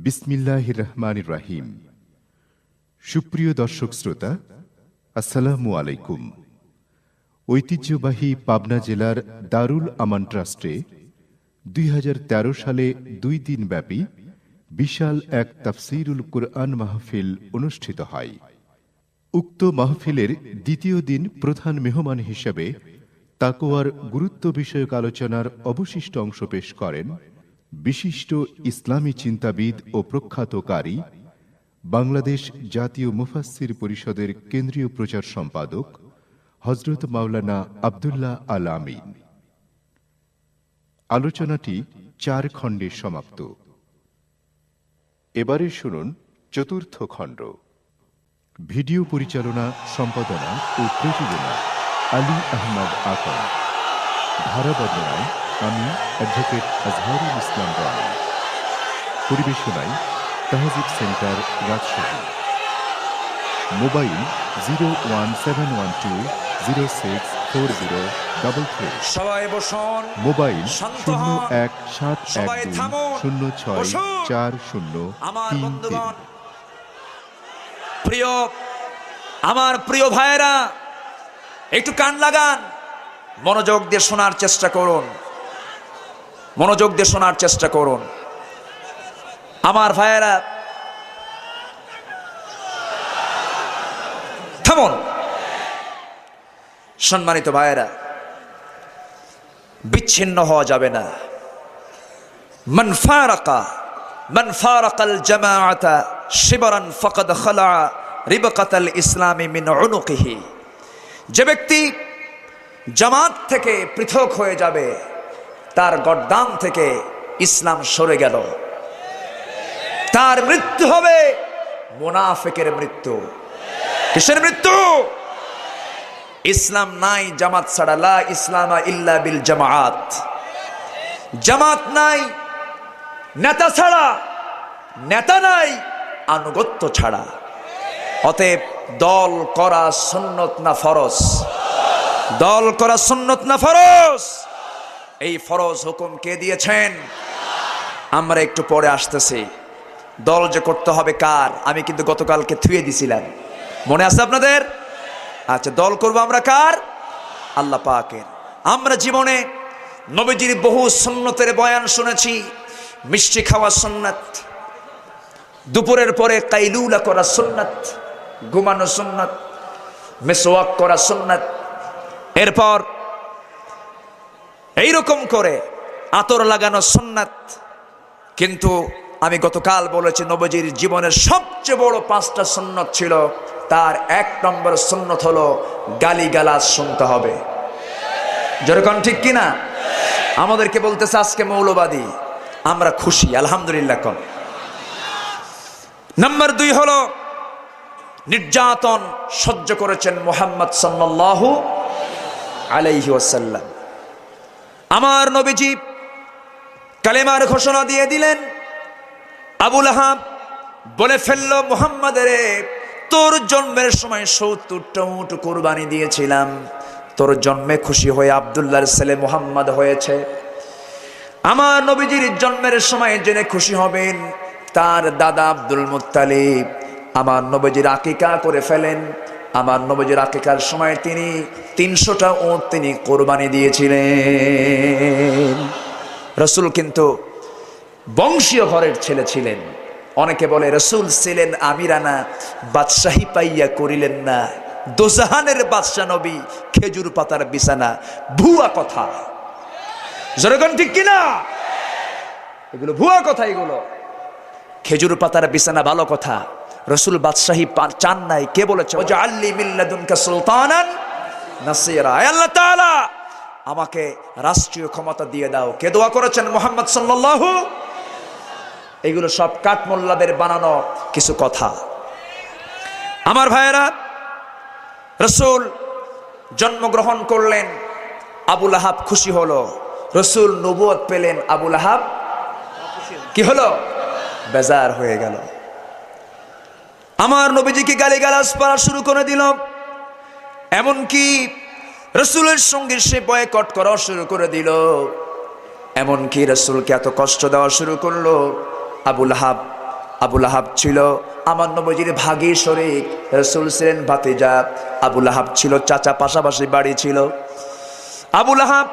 বিসমিল্লাহির রহমানির রহিম। সুপ্রিয় দর্শক শ্রোতা, আসসালামু আলাইকুম। ঐতিহ্যবাহী পাবনা জেলার দারুল আমান ট্রাস্টে 2013 সালে 2 দিনব্যাপী বিশাল এক তাফসীরুল কুরআন মাহফিল অনুষ্ঠিত হয়। উক্ত মাহফিলের দ্বিতীয় দিন প্রধান মেহমান হিসেবে তাকওয়ার গুরুত্ব বিষয়ক আলোচনার অবশিষ্ট অংশ পেশ করেন বিশিষ্ট ইসলামী চিন্তাবিদ ও প্রখ্যাত কারি, বাংলাদেশ জাতীয় মুফাসসির পরিষদের কেন্দ্রীয় প্রচার সম্পাদক হযরত মাওলানা আব্দুল্লাহ আল আমিন। আলোচনাটি 4 খণ্ডে সমাপ্ত। এবারে শুনুন চতুর্থ খণ্ড। ভিডিও পরিচালনা, সম্পাদনা ও প্রযোজনা আলী আহমদ আকন। ধারা বর্ণনায় আমি অ্যাডভোকেট আজহারুল ইসলাম রায়। পরিবেশনায় তাহজিব সেন্টার, রাজশাহী। মোবাইল 01712064033। সবাই বসুন। মোবাইল শান্ত হন। 01712064033। আমার বন্ধুগণ, আমার প্রিয় ভাইয়েরা, একটু কান লাগান, মনোযোগ দিয়ে শোনার চেষ্টা করুন, মনোযোগ দিয়ে শোনার চেষ্টা করুন। আমার ভাইয়েরা, থামুন। সম্মানিত ভাইয়েরা, বিচ্ছিন্ন হওয়া যাবে না। মান ফারাকাল জামাআতা শিবরান ফাকাদ খালা রিবকাতাল ইসলামি মিন উনুকিহি। যে ব্যক্তি জামাত থেকে পৃথক হয়ে যাবে, তার গর্দান থেকে ইসলাম সরে গেল। তার মৃত্যু হবে মুনাফিকের মৃত্যু। কিসের মৃত্যু? ইসলাম নাই জামাত ছাড়া। লা ইসলামা ইল্লা বিল জামাআত। জামাত নাই নেতা ছাড়া, নেতা নাই আনুগত্য ছাড়া। অতএব দল করা সুন্নত না ফরজ? দল করা সুন্নত না ফরজ? এই ফরজ হুকুম কে দিয়েছেন? আমরা একটু পরে আসতেছি। দল যে করতে হবে কার, আমি কিন্তু গতকালকে থুয়ে দিছিলাম, মনে আছে আপনাদের? আচ্ছা, দল করব আমরা কার? আল্লাহ পাকের। আমরা জীবনে নবীজির বহু সুন্নতের বয়ান শুনেছি। মিষ্টি খাওয়া সুন্নাত, দুপুরের পরে কাইলুলা করা সুন্নাত, ঘুমানো সুন্নাত, মিসওয়াক করা সুন্নাত, এরপর এইরকম করে আতর লাগানো সুন্নাত। কিন্তু আমি গতকাল বলেছি, নবীজির জীবনের সবচেয়ে বড় 5টা সুন্নত ছিল। তার 1 নম্বর সুন্নত হলো গালিগালাজ শুনতে হবে। যেরকম ঠিক কিনা? আমাদেরকে বলতেছে আজকে মৌলবাদী, আমরা খুশি, আলহামদুলিল্লাহ। কম। নাম্বার 2 হলো নির্যাতন সহ্য করেছেন মুহাম্মদ সাল্লাল্লাহু আলাইহি ওয়াসাল্লাম। আমার নবীজি কালেমার ঘোষণা দিয়ে দিলেন। আবু লাহাব বলে ফেলল, মুহাম্মাদের, তোর জন্মের সময় 70টা উট কুরবানি দিয়েছিলাম, তোর জন্মে খুশি হয়ে আব্দুল্লাহর ছেলে মুহাম্মদ হয়েছে। আমার নবীজির জন্মের সময় জেনে খুশি হবেন, তার দাদা আব্দুল মুত্তালিব আমার নবীজির আকিকা করে ফেলেন। আমার নবীজির আকিকার সময় তিনি 300টা উট তিনি কোরবানি দিয়েছিলেন। রাসূল কিন্তু বংশীয় ঘরের ছেলে ছিলেন। অনেকে বলে রাসূল ছিলেন আমিরানা, বাদশাহী পাইয়া করিলেন না, দোজাহানের বাদশা নবী, খেজুর পাতার বিছানা। ভুয়া কথা। জনগণ ঠিক কিনা? এগুলো ভুয়া কথা। এগুলো খেজুর পাতার বিছানা ভালো কথা। রাসূল বাদশাহী চান নাই। কে বলেছে? ওয়াজআলনি মিন লাদুনকা সুলতানান নাসিরা। আয় আল্লাহ তাআলা, আমাকে রাষ্ট্রীয় ক্ষমতা দিয়ে দাও। কে দোয়া করেছেন? মুহাম্মদ সাল্লাল্লাহু। এগুলো সব কাঠমোল্লাদের বানানো কিছু কথা। আমার ভাইয়েরা, রাসূল জন্মগ্রহণ করলেন, আবু লাহাব খুশি হলো। রাসূল নবুয়ত পেলেন, আবু লাহাব কি হলো? বেজার হয়ে গেল। আমার নবীজিকে গালিগালাজ করা শুরু করে দিল। এমনকি রাসূলের সঙ্গে সে বয়কট করা শুরু করে দিল। এমনকি রাসূলকে এত কষ্ট দেওয়া শুরু করলো। আবু লাহাব আবু লাহাব ছিল আমার নবীজির ভাগী শরীক, রাসূল ছিলেন ভাতিজা, আবু লাহাব ছিল চাচা, পাশাপাশি বাড়ি ছিল। আবু লাহাব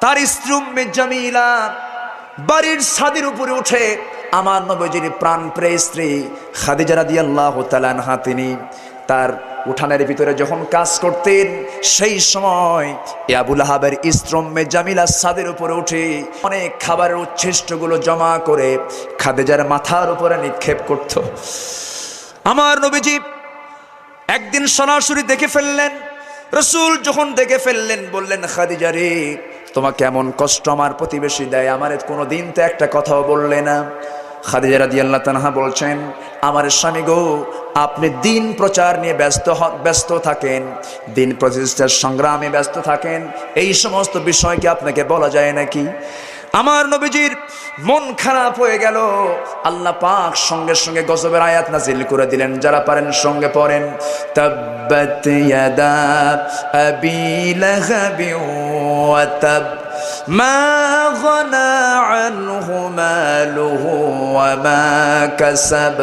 তার স্ত্রী উম্মে জামিলা বাড়ির ছাদের উপরে উঠে আমার নবীজির প্রাণপ্রিয় স্ত্রী খাদিজা রাদিয়াল্লাহু তাআলা আনহা তিনি তার উঠানের ভিতরে যখন কাজ করতেন, সেই সময় আবু লাহাবের স্ত্রী উম্মে জামিলা ছাদের উপরে উঠে অনেক খাবারের উচ্ছিষ্টগুলো জমা করে খাদিজার মাথার উপরে নিক্ষেপ করত। আমার নবীজি একদিন সরাসরি দেখে ফেললেন। রাসূল যখন দেখে ফেললেন বললেন, খাদিজা রে, তোমাকে এমন কষ্ট আমার প্রতিবেশী দেয়, আমার কোনো দিন তো একটা কথাও বললে না। খাদিজা রাদিয়াল্লাহু তাআলা বলছেন, আমার স্বামী গো, আপনি দিন প্রচার নিয়ে ব্যস্ত থাকেন, দিন প্রতিষ্ঠার সংগ্রামে ব্যস্ত থাকেন, এই সমস্ত বিষয় কি আপনাকে বলা যায় নাকি? আমার নবীজির মন খারাপ হয়ে গেল। আল্লাহ পাক সঙ্গে সঙ্গে গজবের আয়াত নাজিল করে দিলেন, যারা পারেন সঙ্গে পড়েন। তাব্বাত ইয়াদা আবি লাহাবি ওয়া তাব মা গনা আনহু মালুহু ওয়া মা কাসাব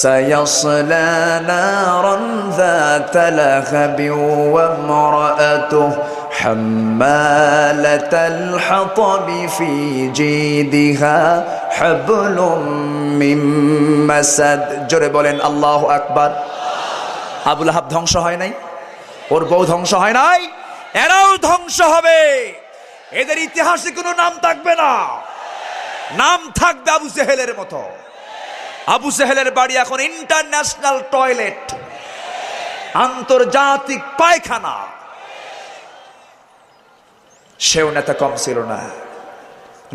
সায়াসলা নারান যাতা লাহাবি ওয়া ইমরাআতুহু হাম্মালাতাল হাতাবি ফি জিদিহা হাবলুম মিন মাসাদ। জোরে বলেন আল্লাহু আকবার। আবু লাহাব ধ্বংস হয় নাই, ওর বউ ধ্বংস হয় নাই, এরাও ধ্বংস হবে। এদের ইতিহাসে কোনো নাম থাকবে না, নাম থাকবে আবু জেহেলের মতো। আবু জেহেলের বাড়ি এখন ইন্টারন্যাশনাল টয়লেট, আন্তর্জাতিক পায়খানা। সেও নেতা কম ছিল না।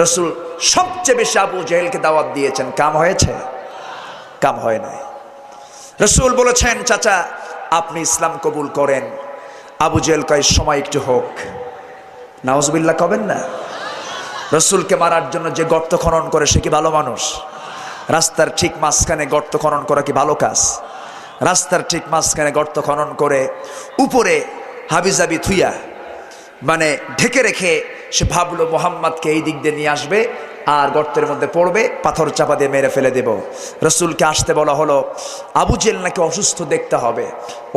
রাসূল সবচেয়ে বেশি আবু জেহেলকে দাওয়াত দিয়েছেন, কাম হয়েছে? কাম হয় নাই। রাসূল বলেছেন, চাচা আপনি ইসলাম কবুল করেন। আবু জেহেল কয়, সময় একটু হোক। নাউজুবিল্লাহ কবেন না? রাসূলকে মারার জন্য যে গর্ত খনন করে সে কি ভালো মানুষ? রাস্তার ঠিক মাঝখানে গর্ত খনন করা কি ভালো কাজ? রাস্তার ঠিক মাঝখানে গর্ত খনন করে উপরে হাবিজাবি থুইয়া মানে ঢেকে রেখে সে ভাবলো মোহাম্মদকে এই দিক দিয়ে নিয়ে আসবে আর গর্তের মধ্যে পড়বে, পাথর চাপা দিয়ে মেরে ফেলে দেব। রাসূলকে আসতে বলা হলো। আবু জেহেল নাকি অসুস্থ দেখতে হবে,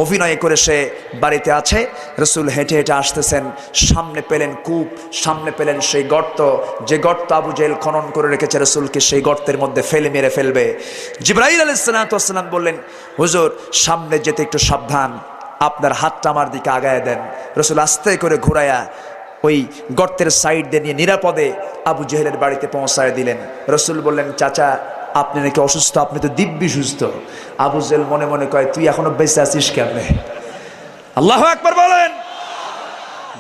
অভিনয় করে সে বাড়িতে আছে। রাসূল হেঁটে হেঁটে আসতেছেন, সামনে পেলেন কূপ, সামনে পেলেন সেই গর্ত, যে গর্ত আবু জেহেল খনন করে রেখেছে রাসূলকে সেই গর্তের মধ্যে ফেলে মেরে ফেলবে। জিবরাইল আলাইহিস সালাম বললেন, হুজুর সামনে যেতে একটু সাবধান, আপনার হাতটা আমার দিকে আগায় দেন। রাসূল আস্তে করে ঘুরায়া ওই গর্তের সাইড দিয়ে নিয়ে নিরাপদে আবু জেহেলের বাড়িতে পৌঁছায় দিলেন। রাসূল বললেন, চাচা আপনি নাকি অসুস্থ, আপনি তো দিব্যি সুস্থ। আবু জেহেল মনে মনে কয়, তুই এখনো বেঁচে আছিস কেমনে? আল্লাহু আকবার বলেন।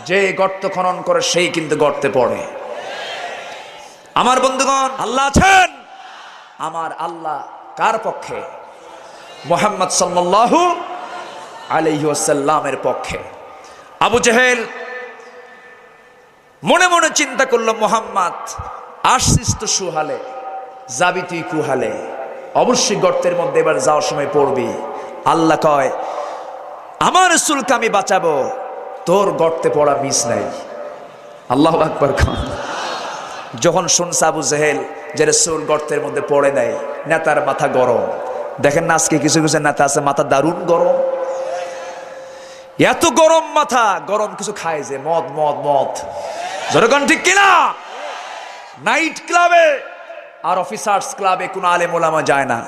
যে গর্ত খনন করে সেই কিন্তু গর্তে পড়ে। আমার বন্ধুগণ, আল্লাহ আছেন। আমার আল্লাহ কার পক্ষে? মুহাম্মদ সাল্লাল্লাহু আলাইহি ওয়াসাল্লামের পক্ষে। আবু জেহেল মনে মনে চিন্তা করলো, মোহাম্মদ আসছিস তো সুহালে, যাবি তুই কুহালে, অবশ্যই গর্তের মধ্যে এবার যাওয়ার সময় পড়বি। আল্লাহ কয়, আমার রাসূলকে আমি বাঁচাবো, তোর গর্তে পড়া মিস নাই। আল্লাহু আকবার। যখন শুনছে আবু জেহেল যে রাসূল গর্তের মধ্যে পড়ে নাই, নেতার মাথা গরম। দেখেন না আজকে কিছু কিছু নেতা আছে মাথা দারুণ গরম, এত গরম মাথা, গরম কিছু খায় যে মদ মদ মদ, যখন ঠিক কিনা? নাইট ক্লাবে আর অফিসার্স ক্লাবে কোন আলেম ওলামা যায় না।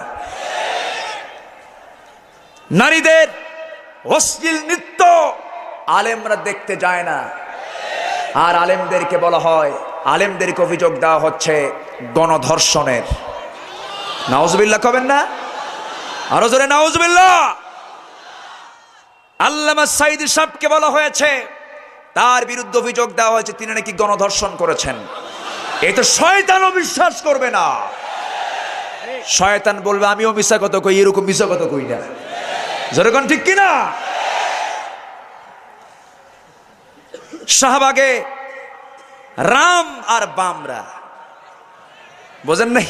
নারীদের অশ্লীল নৃত্য আলেমরা দেখতে যায় না। আর আলেমদেরকে বলা হয়, আলেমদেরকে অভিযোগ দেওয়া হচ্ছে গণধর্ষণের। নাউজুবিল্লাহ কবেন না? আরো জোরে নাউজুবিল্লাহ। আল্লামা সাঈদী সাহেবকে বলা হয়েছে, তার বিরুদ্ধে অভিযোগ দেওয়া হয়েছে তিনি নাকি গণধর্ষণ করেছেন। এই তো শয়তানও বিশ্বাস করবে না। শয়তান বলবে আমিও মিশা কথা কই, এরকম মিশা কথা কই না। যেরকম ঠিক কিনা? শাহবাগে রাম আর বামরা, বোঝেন নাই?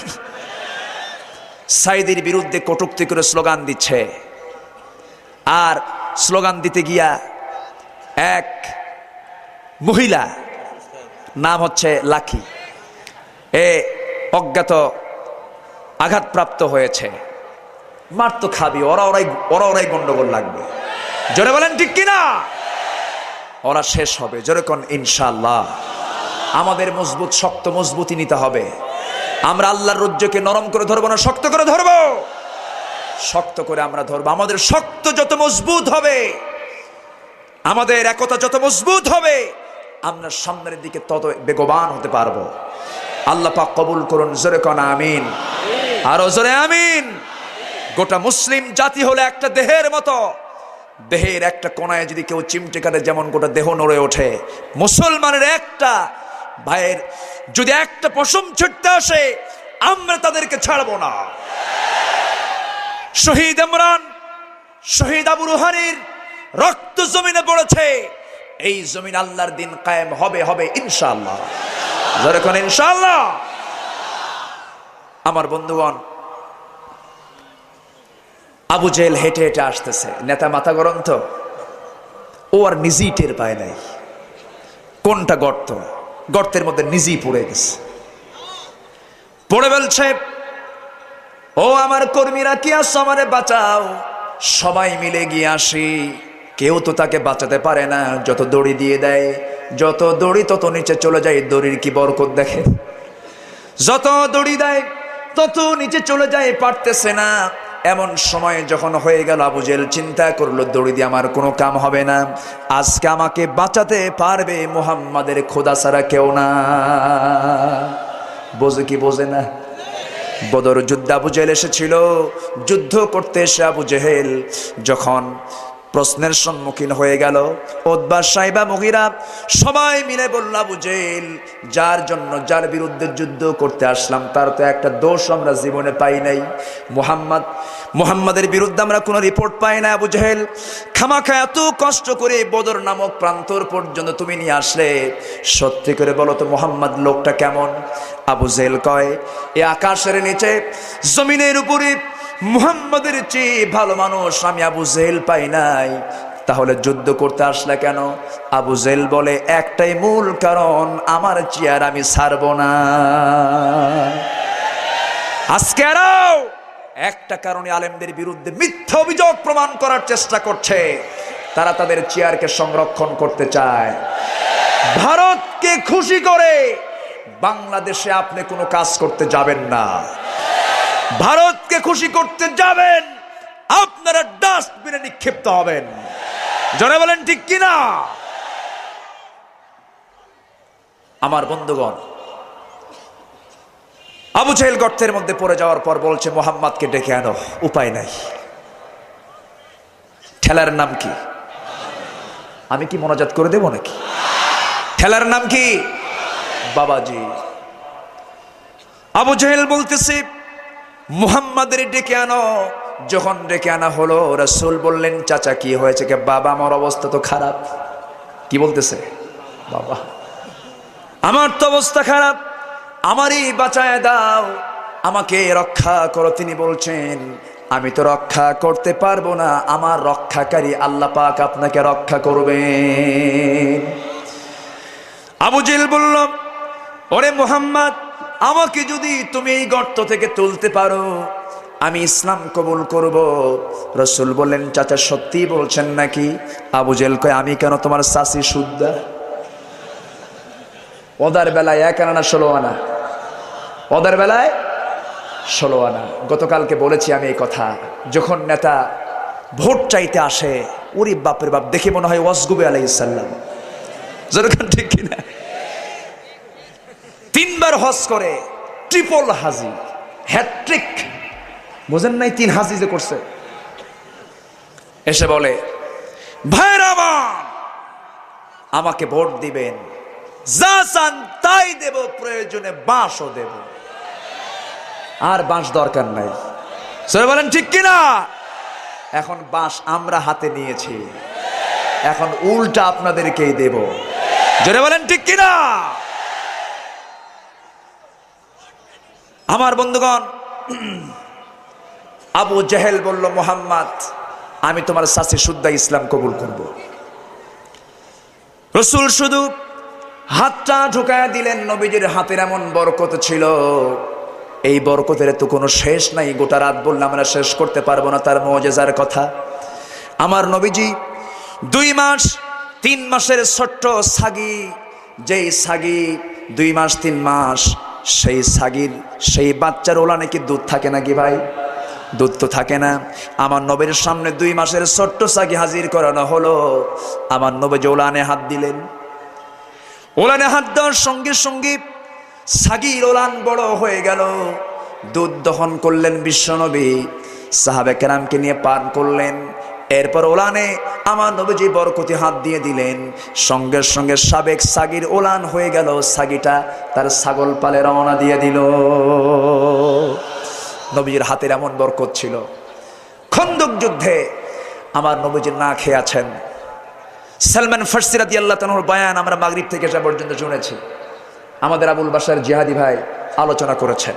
সাঈদীর বিরুদ্ধে কটূক্তি করে স্লোগান দিচ্ছে। আর স্লোগান দিতে গিয়া এক মহিলা, নাম হচ্ছে লাকি, এ অজ্ঞাত আঘাতপ্রাপ্ত হয়েছে। মার তো খাবি, ওরাই গন্ডগোল লাগবে। জোরে বলেন ঠিক কিনা? ওরা শেষ হবে। জোরে কোন ইনশাআল্লাহ। আমাদের মজবুত শক্ত মজবুতি নিতে হবে। আমরা আল্লাহর রজ্জুকে নরম করে ধরবো না, শক্ত করে ধরবো। শক্ত করে আমরা ধরবো। আমাদের শক্ত যত মজবুত হবে, আমাদের একতা যত মজবুত হবে, আমরা সামনের দিকে তত বেগবান হতে পারবো। আল্লাহ পাক কবুল করুন। জোরে কোন আমিন, আরো জোরে আমিন। গোটা মুসলিম জাতি হলো একটা দেহের মতো। দেহের একটা কোনায় যদি কেউ চিমটে কাটে যেমন গোটা দেহ নড়ে ওঠে, মুসলমানের একটা ভাইয়ের যদি একটা পশম ছুটতে আসে, আমরা তাদেরকে ছাড়বো না। শহীদ ইমরান, শহীদ আবু রুহানির রক্ত জমিনে পড়েছে। এই জমিন আল্লাহর দিন কায়েম হবে ইনশাআল্লাহ। জোরে কোন ইনশাআল্লাহ। আমার বন্ধুগণ, আবু জেহেল হেঁটে হেঁটে আসতেছে। নেতা মাথা গরম তো, ও আর নিজেই টের পায় নাই কোনটা গর্ত। গর্তের মধ্যে নিজেই পড়ে গেছে। পড়ে বলছে, ও আমার কর্মীরা কি আছো, আমারে বাঁচাও। সবাই মিলে গিয়ে আসি, কেউ তো তাকে বাঁচাতে পারে না। যত দড়ি দিয়ে দেয়, যত দড়ি তত নিচে চলে যায়। দড়ির কি বরকত দেখে, যত দড়ি দেয় তত নিচে চলে যায়, পারতেছে না। এমন সময় যখন হয়ে গেল, আবু জেহেল চিন্তা করলো, দড়ি দিয়ে আমার কোনো কাম হবে না। আজকে আমাকে বাঁচাতে পারবে মুহাম্মাদের খোদা ছাড়া কেউ না। বোঝে কি বোঝে না? বদর যুদ্ধে আবু জেহেল এসেছিল। যুদ্ধ করতে এসে আবু জেহেল যখন প্রশ্নের সম্মুখীন হয়ে গেল, উতবা, সাইবা, মুগীরা সবাই মিলে বলল, আবু জেহেল, যার বিরুদ্ধে যুদ্ধ করতে আসলাম তার তো একটা দোষ আমরা জীবনে পাই নাই। মুহাম্মাদের বিরুদ্ধে আমরা কোনো রিপোর্ট পাই না। আবু জেহেল, খামাখা এত কষ্ট করে বদর নামক প্রান্তর পর্যন্ত তুমি নিয়ে আসলে, সত্যি করে বলো তো মুহাম্মদ লোকটা কেমন? আবু জেহেল কয়, এ আকাশের নিচে জমিনের উপরে মুহাম্মাদের চেয়ে ভালো মানুষ আমি আবু জেহেল পাই নাই। তাহলে যুদ্ধ করতে আসলে কেন? আবু জেহেল বলে, একটাই মূল কারণ, আমার চেয়ার আমি ছাড়বো না। আজকে আরও একটা কারণে আলেমদের বিরুদ্ধে মিথ্যা অভিযোগ প্রমাণ করার চেষ্টা করছে। তারা তাদের চেয়ারকে সংরক্ষণ করতে চায়। ভারতকে খুশি করে বাংলাদেশে আপনি কোনো কাজ করতে যাবেন না। ভারতকে খুশি করতে যাবেন, আপনারা ডাস্টবিনে নিক্ষিপ্ত হবেন। জোরে বলেন ঠিক কিনা? আমার বন্ধুগণ, আবু জেহেল গর্তের মধ্যে পড়ে যাওয়ার পর বলছে, মুহাম্মাদকে ডেকে আনো। উপায় নাই। ঠেলার নাম কি? আমি কি মোনাজাত করে দেব নাকি? ঠেলার নাম কি? বাবাজি। আবু জেহেল বলতেছে, মুহাম্মাদের ডেকে আনো। যখন ডেকে আনা হলো, রাসূল বললেন, চাচা কি হয়েছে? কে বাবা, আমার অবস্থা তো খারাপ। কি বলতেছে? বাবা, আমার তো অবস্থা খারাপ, আমারই বাঁচায় দাও, আমাকে রক্ষা করো। তিনি বলছেন, আমি তো রক্ষা করতে পারবো না, আমার রক্ষাকারী আল্লাহ পাক আপনাকে রক্ষা করবেন। আবু জেহেল বলল, ওরে মুহাম্মদ, আমাকে যদি তুমি এই গর্ত থেকে তুলতে পারো, আমি ইসলাম কবুল করব। রাসূল বললেন, চাচা সত্যি বলছেন নাকি? আবু জেহেল কয়, আমি কেন, তোমার চাচি সুদ্দা। ওদের বেলায় 1 আনা 16 আনা, ওদের বেলায় 16 আনা। গতকালকে বলেছি আমি এই কথা। যখন নেতা ভোট চাইতে আসে, ওরে বাপের বাপ, দেখে মনে হয় ওয়াসগুবে আলাইহিস সালাম। যেরকম ঠিক কিনা? 3 বার হজ করে, ট্রিপল হাজি, হ্যাট্রিক। বুঝেন নাই? 3 হাজি যে করছে। এসে বলে, ভাইরা আমার, আমাকে ভোট দিবেন, যা চান তাই দেব, প্রয়োজনে বাঁশও দেব। আর বাঁশ দরকার নাই। সবাই বলেন ঠিক কিনা? এখন বাঁশ আমরা হাতে নিয়েছি, এখন উল্টা আপনাদেরকেই দেব। জোরে বলেন ঠিক কিনা? আমার বন্ধুগণ, আবু জেহেল বলল, মুহাম্মদ, আমি তোমার চাচি সুদ্দা ইসলাম কবুল করব। রাসূল শুধু হাতটা ঢুকায় দিলেন। নবীজির হাতের এমন বরকত ছিল, এই বরকতের তো কোনো শেষ নাই, গোটা রাত বললে আমরা শেষ করতে পারবো না তার মুআজিজার কথা। আমার নবীজি 2 মাস 3 মাসের ছোট্ট ছাগি, যেই ছাগি 2 মাস 3 মাস, সেই ছাগির সেই বাচ্চার ওলানে কি দুধ থাকে নাকি ভাই? দুধ তো থাকে না। আমার নবীর সামনে 2 মাসের ছোট্ট ছাগি হাজির করানো হলো। আমার নবী ওলানে হাত দিলেন। ওলানে হাত দেওয়ার সঙ্গে সঙ্গে ছাগির ওলান বড় হয়ে গেল। দুধ দহন করলেন বিশ্বনবী, সাহাবে কেরামকে নিয়ে পান করলেন। এরপর ওলানে আমার নবীজি বরকতি হাত দিয়ে দিলেন, সঙ্গে সঙ্গে সাবেক ছাগির ওলান হয়ে গেল। ছাগিটা তার ছাগল পালে রওনা দিয়ে দিল। নবীজির হাতের এমন বরকত ছিল। খন্দক যুদ্ধে আমার নবীজি না খেয়ে আছেন। সালমান ফারসি রাদিয়াল্লাহু তাআলার বয়ান আমরা মাগরিব থেকে এসা পর্যন্ত শুনেছি। আমাদের আবুল বাশার জিহাদি ভাই আলোচনা করেছেন।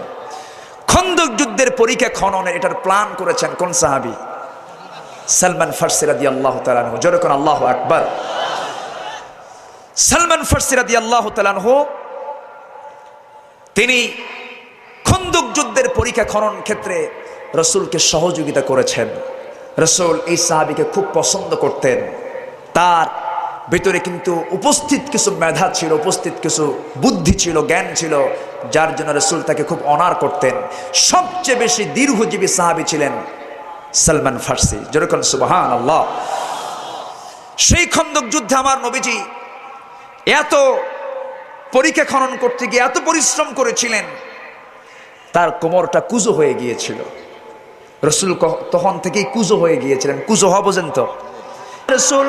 খন্দক যুদ্ধের পরীক্ষা খননের এটার প্ল্যান করেছেন কোন সাহাবী? সালমান ফারসি রাদিয়াল্লাহু তাআলা আনহু। জোরে কোন আল্লাহু আকবার। সালমান ফারসি রাদিয়াল্লাহু তাআলা আনহু তিনি খন্দক যুদ্ধের পরীক্ষা খনন ক্ষেত্রে রাসূলকে সহযোগিতা করেছেন। রাসূল এই সাহাবীকে খুব পছন্দ করতেন। তার ভিতরে কিন্তু উপস্থিত কিছু মেধা ছিল, উপস্থিত কিছু বুদ্ধি ছিল, জ্ঞান ছিল, যার জন্য রাসূল তাকে খুব অনার করতেন। সবচেয়ে বেশি দীর্ঘজীবী সাহাবী ছিলেন সালমান ফারসি। যেরকম সুবহানাল্লাহ। সেই খন্দক যুদ্ধে আমার নবীজি এত পরীক্ষা খনন করতে গিয়ে এত পরিশ্রম করেছিলেন, তার কোমরটা কুজো হয়ে গিয়েছিল। রাসূল তখন থেকেই কুজো হয়ে গিয়েছিলেন। কুজো হওয়া পর্যন্ত রাসূল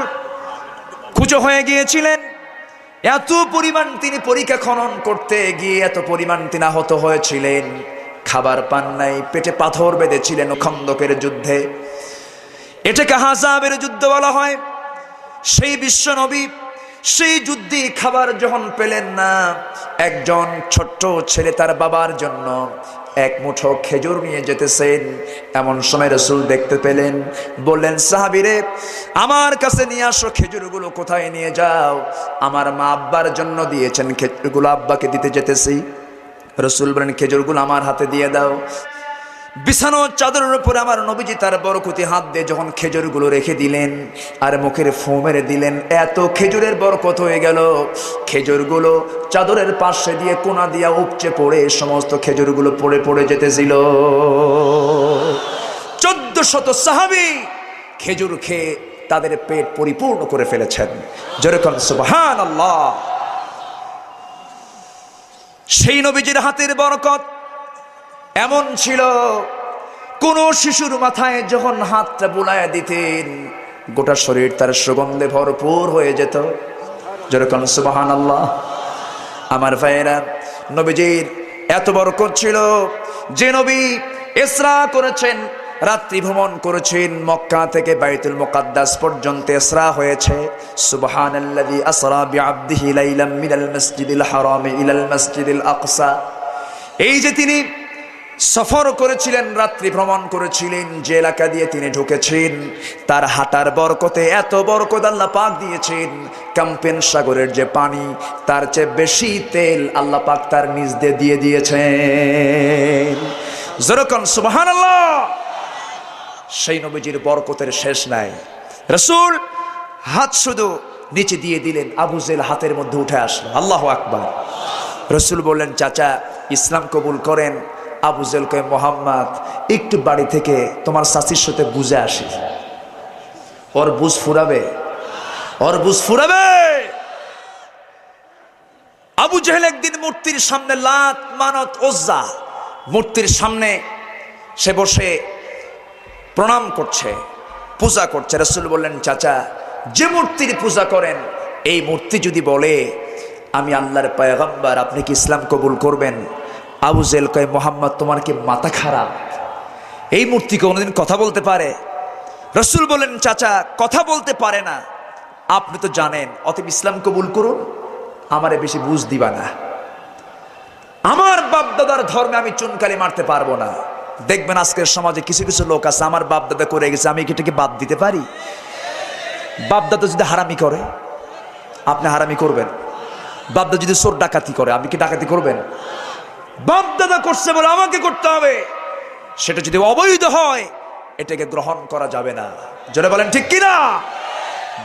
কুজো হয়ে গিয়েছিলেন। এত পরিমাণ তিনি পরীক্ষা খনন করতে গিয়ে এত পরিমাণ তিনি আহত হয়েছিলেন। খাবার পান নাই, পেটে পাথর বেঁধেছিলেন খন্দকের যুদ্ধে। এটাকে আহজাবের যুদ্ধ বলা হয়। সেই বিশ্ব নবী সেই যুদ্ধে খাবার যখন পেলেন না, একজন ছোট্ট ছেলে তার বাবার জন্য এক মুঠো খেজুর নিয়ে যেতেছেন। এমন সময় রাসূল দেখতে পেলেন, বললেন সাহাবীরে আমার কাছে নিয়ে আসো, খেজুরগুলো কোথায় নিয়ে যাও? আমার মা আব্বার জন্য দিয়েছেন, খেজুরগুলো আব্বাকে দিতে যেতেছি। রাসূল বলেন খেজুরগুলো আমার হাতে দিয়ে দাও। বিছানো চাদরের উপরে আমার নবীজি তার বরকতি হাত দিয়ে যখন খেজুরগুলো রেখে দিলেন আর মুখের ফু মেরে দিলেন, এত খেজুরের বরকত হয়ে গেল। খেজুরগুলো চাদরের পাশে দিয়ে কোনা দিয়া উপচে পড়ে সমস্ত খেজুরগুলো পড়ে পড়ে যেতেছিল। 1400 সাহাবী খেজুর খেয়ে তাদের পেট পরিপূর্ণ করে ফেলেছেন। যেরকম সুবহানাল্লাহ। সেই নবীজির হাতের বরকত এমন ছিল, কোন শিশুর মাথায় যখন হাতটা বুলায়া দিতেন গোটা শরীর তার সুগন্ধে ভরপুর হয়ে যেত। যেরকম সুবহানাল্লাহ। আমার ভাইয়েরা, নবীজির এত বরকত ছিল যে নবী ইসরা করেছেন, রাত্রি ভ্রমণ করেছেন, মক্কা থেকে বাইতুল মুকাদ্দাস পর্যন্ত ইসরা হয়েছে। সুবহানাল্লাযী আসরা বিআবদিহি লাইলাম মিনাল মাসজিদিল হারামি ইলাল মাসজিদিল আকসা। এই যে তিনি সফর করেছিলেন, রাত্রি ভ্রমণ করেছিলেন, যে এলাকা দিয়ে তিনি ঢুকেছেন তার হাঁটার বরকতে এত বরকত আল্লাহ পাক দিয়েছেন, ক্যাম্পেন সাগরের যে পানি তার চেয়ে বেশি তেল আল্লাহ পাক তার নিজ দিয়ে দিয়েছেন। যেরকম সুবহানাল্লাহ। সেই নবীজির বরকতের শেষ নাই। রাসূল হাত শুধু নিচে দিয়ে দিলেন, আবু জেল হাতের মধ্যে উঠে আসলো। আল্লাহু আকবার। রাসূল বললেন চাচা ইসলাম কবুল করেন। আবু জেল কয় মোহাম্মদ একটু বাড়ি থেকে তোমার চাচির সাথে বুঝে আসি, ওর বুঝ ফুরাবে, ওর বুঝ ফুরাবে। আবু জেহেল একদিন মূর্তির সামনে, লাত মানত ওজ্জা মূর্তির সামনে সে বসে প্রণাম করছে, পূজা করছে। রাসূল বললেন চাচা যে মূর্তির পূজা করেন এই মূর্তি যদি বলে আমি আল্লাহর পয়গম্বর, আপনি কি ইসলাম কবুল করবেন? আবু জেহেল কয় মোহাম্মদ তোমার কি মাথা খারাপ? এই মূর্তি কোনোদিন কথা বলতে পারে? রাসূল বলেন চাচা কথা বলতে পারে না, আপনি তো জানেন, অতএব ইসলাম কবুল করুন, আমারে বেশি বুঝ দিবা না। আমার বাপ দাদার ধর্মে আমি চুনকালি মারতে পারবো না। দেখবেন আজকের সমাজে কিছু কিছু লোক আছে, আমার বাপ দাদা করে গেছে, আমি এটাকে বাদ দিতে পারি? বাপ দাদা যদি হারামি করে আপনি হারামি করবেন? বাপ দাদা যদি চোর ডাকাতি করে আপনি কি ডাকাতি করবেন? বাপ দাদা করছে বলে আমাকে করতে হবে, সেটা যদি অবৈধ হয় এটাকে গ্রহণ করা যাবে না। জোরে বলেন ঠিক কিনা?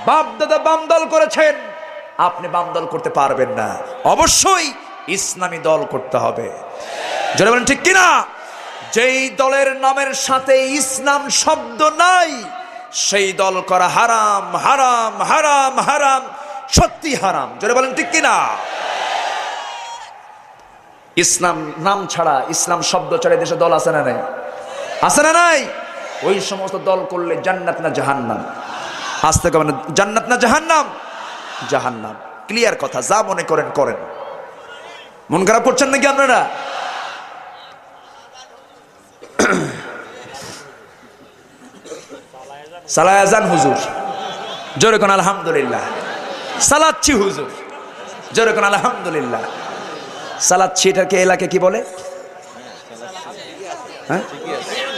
বাপ দাদা বাম দল করেছেন, আপনি বাম দল করতে পারবেন না, অবশ্যই ইসলামী দল করতে হবে। জোরে বলেন ঠিক কিনা? যেই দলের নামের সাথে ইসলাম শব্দ নাই সেই দল করা হারাম, হারাম, হারাম, হারাম, সত্যি হারাম। জোরে বলেন ঠিক কিনা? ইসলাম নাম ছাড়া, ইসলাম শব্দ ছাড়া দেশে দল আছে না নাই? আছে না নাই? ওই সমস্ত দল করলে জান্নাত না জাহান্নাম? আসতে কবেন জান্নাত না জাহান্নাম? জাহান্নাম। ক্লিয়ার কথা, যা মনে করেন করেন। মন খারাপ করছেন নাকি আপনারা? সালায়াজান হুজুর, জোরে কোন আলহামদুলিল্লাহ। সালাচ্ছি হুজুর, জোরে কোন আলহামদুলিল্লাহ। সালাচ্ছি, এটাকে এলাকে কি বলে? হ্যাঁ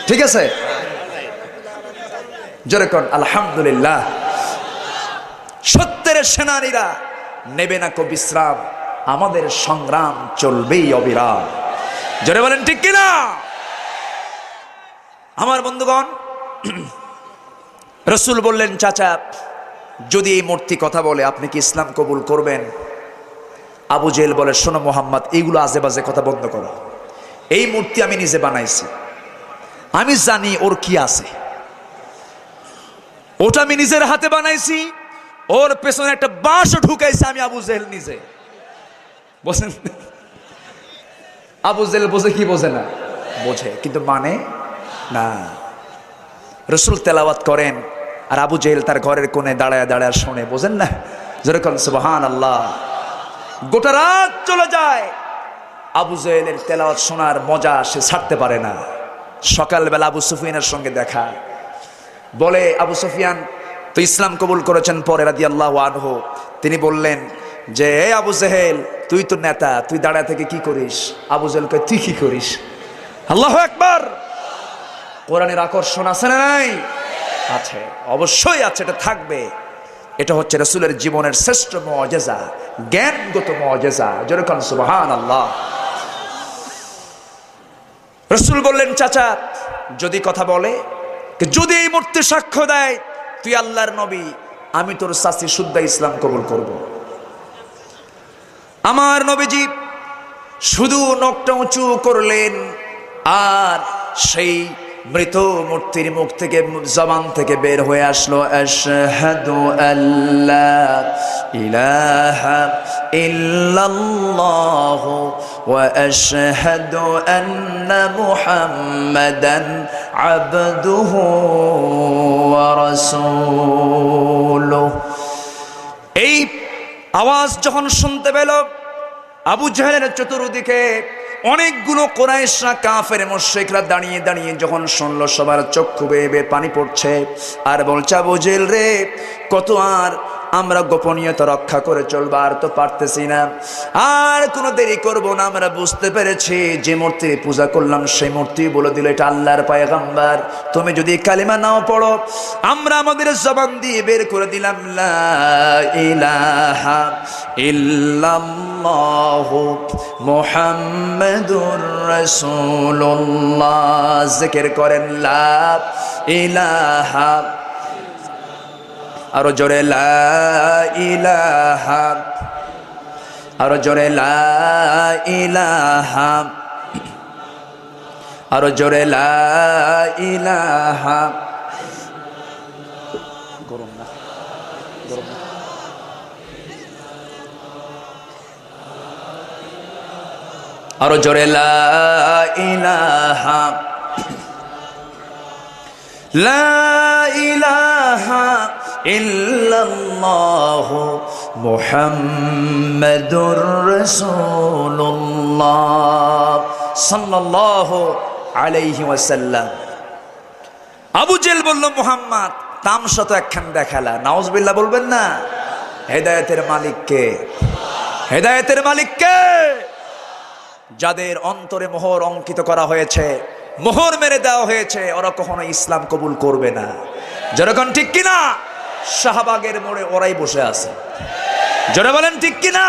ঠিক আছে, জোরে কোন আলহামদুলিল্লাহ। সত্যের সেনানীরা নেবে না কো বিশ্রাম, আমাদের সংগ্রাম চলবেই অবিরাম। জোরে বলেন ঠিক কিনা? আমার বন্ধুগণ, রসুল বললেন, চাচা যদি এই মূর্তি কথা বলে আপনি কি ইসলাম কবুল করবেন? আবু জেহেল বলে, শোনো মোহাম্মদ, এইগুলো আজে বাজে কথা বন্ধ করো। এই মূর্তি আমি নিজে বানাইছি, আমি জানি ওর কি আছে, ওটা আমি নিজের হাতে বানাইছি, ওর পেছনে একটা বাঁশও ঢুকাইছে আমি আবু জেহেল নিজে। বোঝেন? আবু জেহেল বোঝে কি বোঝে না? বোঝে, কিন্তু মানে না। রসুল তেলাওয়াত করেন আর আবু জেহেল তার ঘরের কোণে দাঁড়ায় দাঁড়ায় শোনে, বোঝেন না? যেরকম সুবহানাল্লাহ। গোটা রাত চলে যায়, আবু জেহেলের তেলাওয়াত শোনার মজা সে ছাড়তে পারে না। সকালবেলা আবু সুফিয়ানের সঙ্গে দেখা, বলে আবু সুফিয়ান তো ইসলাম কবুল করেছেন পরে রাদিয়াল্লাহু আনহু। তিনি বললেন যে, হে আবু জেহেল, তুই তো নেতা, তুই দাঁড়ায় থেকে কি করিস? আবু জেহেল কয়, তুই কি করিস? আল্লাহু আকবার। কোরআনের আকর্ষণ আছে না নাই? আছে, অবশ্যই আছে, এটা থাকবে। এটা হচ্ছে রাসূলের জীবনের শ্রেষ্ঠ মুআজিজা, জ্ঞানগত মুআজিজা। যেরকম সুবহানাল্লাহ। রাসূল বললেন, চাচা যদি কথা বলে, যদি এই মূর্তি সাক্ষ্য দেয় তুই আল্লাহর নবী, আমি তোর শাস্তি শুদ্ধ ইসলাম কবুল করব। আমার নবীজি শুধু নখটা উঁচু করলেন আর সেই মৃত মূর্তির মুখ থেকে, জবান থেকে বের হয়ে আসলো, আশহাদু আল্লা ইলাহা ইল্লাল্লাহু ওয়া আশহাদু আন্না মুহাম্মাদান আবদুহু ওয়া রাসূলুহু। এই আওয়াজ যখন শুনতে পেল, আবু জেহেলের চতুর্দিকে অনেকগুলো কুরাইশরা, কাফের মুশরিকরা দাঁড়িয়ে দাঁড়িয়ে যখন শুনলো, সবার চক্ষু বেয়ে বেয়ে পানি পড়ছে আর বলছে, আবু জেহেল রে, কত আর আমরা গোপনীয়তা রক্ষা করে চলবো, আর তো পারতেছি না, আর কোনো দেরি করব না। আমরা বুঝতে পেরেছি যে মূর্তির পূজা করলাম সেই মূর্তি বলে দিল এটা আল্লাহর পয়গম্বর। তুমি যদি কালিমা নাও পড়ো, আমরা আমাদের জবান দিয়ে বের করে দিলাম, লা ইলাহা ইল্লাল্লাহু মুহাম্মাদুর রাসূলুল্লাহ। জিকির করেন, লা ইলাহা, আরো জোরে লা ইলাহা, আরো জোরে লা ইলাহা, আরো জোরে লা ইলাহা। গরম না, গরম না। আরো জোরে লা ইলাহা, লা ইলাহা ইল্লাল্লাহু মুহাম্মাদুর রাসূলুল্লাহ সাল্লাল্লাহু আলাইহি ওয়াসাল্লাম। আবু জেহেল বলল, মুহাম্মদ তামসা তো একখান দেখালা, নাউজুবিল্লাহ বলবেন না? হেদায়েতের মালিক কে? হেদায়েতের মালিক কে? যাদের অন্তরে মোহর অঙ্কিত করা হয়েছে, মোহর মেরে দেওয়া হয়েছে, ওরা কখনো ইসলাম কবুল করবে না। যেরকম ঠিক কিনা? শাহবাগের মোড়ে ওরাই বসে আছে। জোরে বলেন ঠিক কিনা?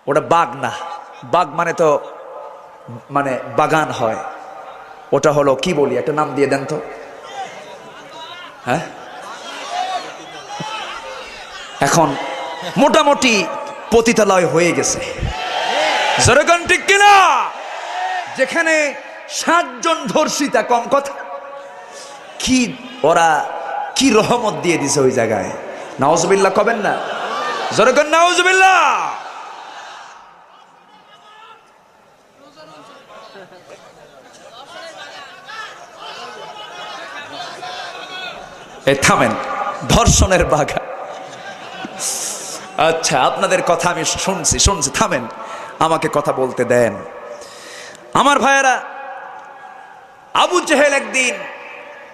ওটা বাঘ না, বাগ মানে তো মানে বাগান হয়, ওটা হলো কি বলি, একটা নাম দিয়ে দেন তো। হ্যাঁ, এখন মোটামুটি পতিতালয় হয়ে গেছে, যেরকম ঠিক কিনা, যেখানে 60 জন ধর্ষিতা, কম কথা। কি ওরা কি রহমত দিয়ে দিছে ওই জায়গায়, নাউজুবিল্লাহ কবেন না, যেরকম নাউজুবিল্লাহ। থামেন, ধর্ষণের বাঘা। আচ্ছা, আপনাদের কথা আমি শুনছি, থামেন, আমাকে কথা বলতে দেন। আমার ভাইয়েরা, আবু জেহেল একদিন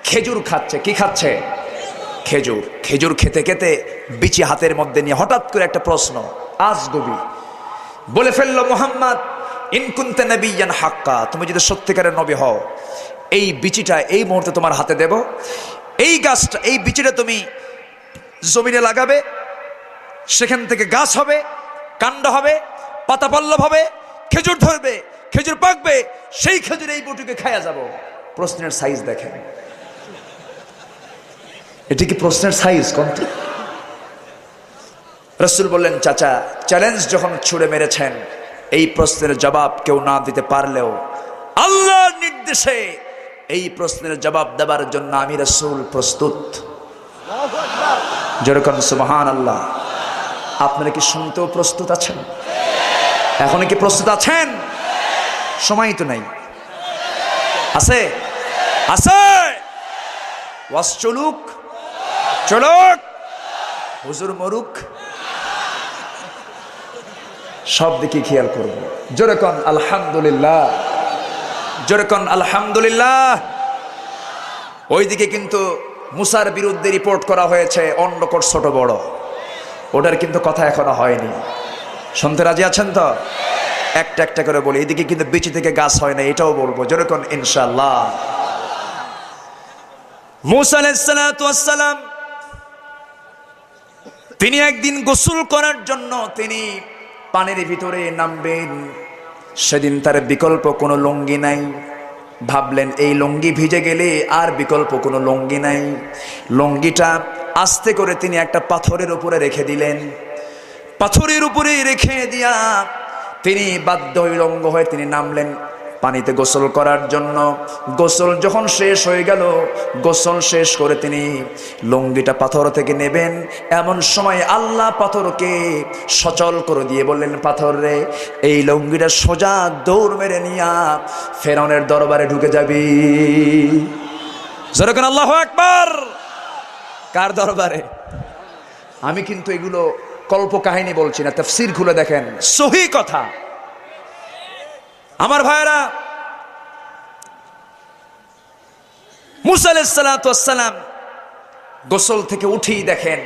খেজুর খাচ্ছে। কি খাচ্ছে? খেজুর। খেজুর খেতে খেতে বিচি হাতের মধ্যে নিয়ে হঠাৎ করে একটা প্রশ্ন, আজগবি বলে ফেললো, মুহাম্মদ ইন কুনতা নাবিয়্যান হাক্কা, তুমি যদি সত্যিকারের নবী হও, এই বিচিটা এই মুহূর্তে তোমার হাতে দেব, এই গাছটা, এই বিচিটা তুমি জমিনে লাগাবে, সেখান থেকে গাছ হবে, কাণ্ড হবে, পাতা পল্লব হবে, খেজুর ধরবে, খেজুর পাকবে, সেই খেজুর এই বটুকে খায়া যাব। প্রশ্নের সাইজ দেখেন, এটি কি প্রশ্নের সাইজ কোনটি? রাসূল বললেন, চাচা, চ্যালেঞ্জ যখন ছুড়ে মেরেছেন, এই প্রশ্নের জবাব কেউ না দিতে পারলেও আল্লাহর নির্দেশে এই প্রশ্নের জবাব দেবার জন্য আমি রাসূল প্রস্তুত। যেরকম সুবহানাল্লাহ। আপনারা কি শুনতেও প্রস্তুত আছেন? এখন কি প্রস্তুত আছেন? সময় তো নাই, আছে আছে, ওয়াজ চলুক, হুজুর মরুক, সব দিকে খেয়াল করব। যেরকম আলহামদুলিল্লাহ, যেরকম আলহামদুলিল্লাহ। ওইদিকে কিন্তু মুসার বিরুদ্ধে রিপোর্ট করা হয়েছে অন্ডকোষ ছোট বড়, ওটার কিন্তু কথা এখনো হয়নি। শুনতে রাজি আছেন তো? একটা একটা করে বলি। এদিকে কিন্তু বিচি থেকে গাছ হয় না, এটাও বলবো, যেরকম ইনশাআল্লাহ। মুসা আলাইহিস সালাতু ওয়াস সালাম তিনি একদিন গোসল করার জন্য তিনি পানির ভিতরে নামবেন। সেদিন তার বিকল্প কোনো লুঙ্গি নাই। ভাবলেন এই লুঙ্গি ভিজে গেলে আর বিকল্প কোনো লুঙ্গি নাই। লুঙ্গিটা আস্তে করে তিনি একটা পাথরের উপরে রেখে দিলেন। পাথরের উপরে রেখে দিয়া তিনি বাধ্য উলঙ্গ হয়ে তিনি নামলেন পানিতে গোসল করার জন্য। গোসল যখন শেষ হয়ে গেল, গোসল শেষ করে তিনি লুঙ্গিটা পাথর থেকে নেবেন, এমন সময় আল্লাহ পাথরকে সচল করে দিয়ে বললেন, পাথর রে, এই লুঙ্গিটা সোজা দৌড় মেরে নিয়া ফেরাউনের দরবারে ঢুকে যাবি। যেরকম আল্লাহু আকবার। কার দরবারে? আমি কিন্তু এগুলো কল্প কাহিনী বলছি না, তাফসীর খুলে দেখেন, সহিহ কথা। আমার ভাইরা, মুসা আলাইহিস সালাতু ওয়াস সালাম গোসল থেকে উঠেই দেখেন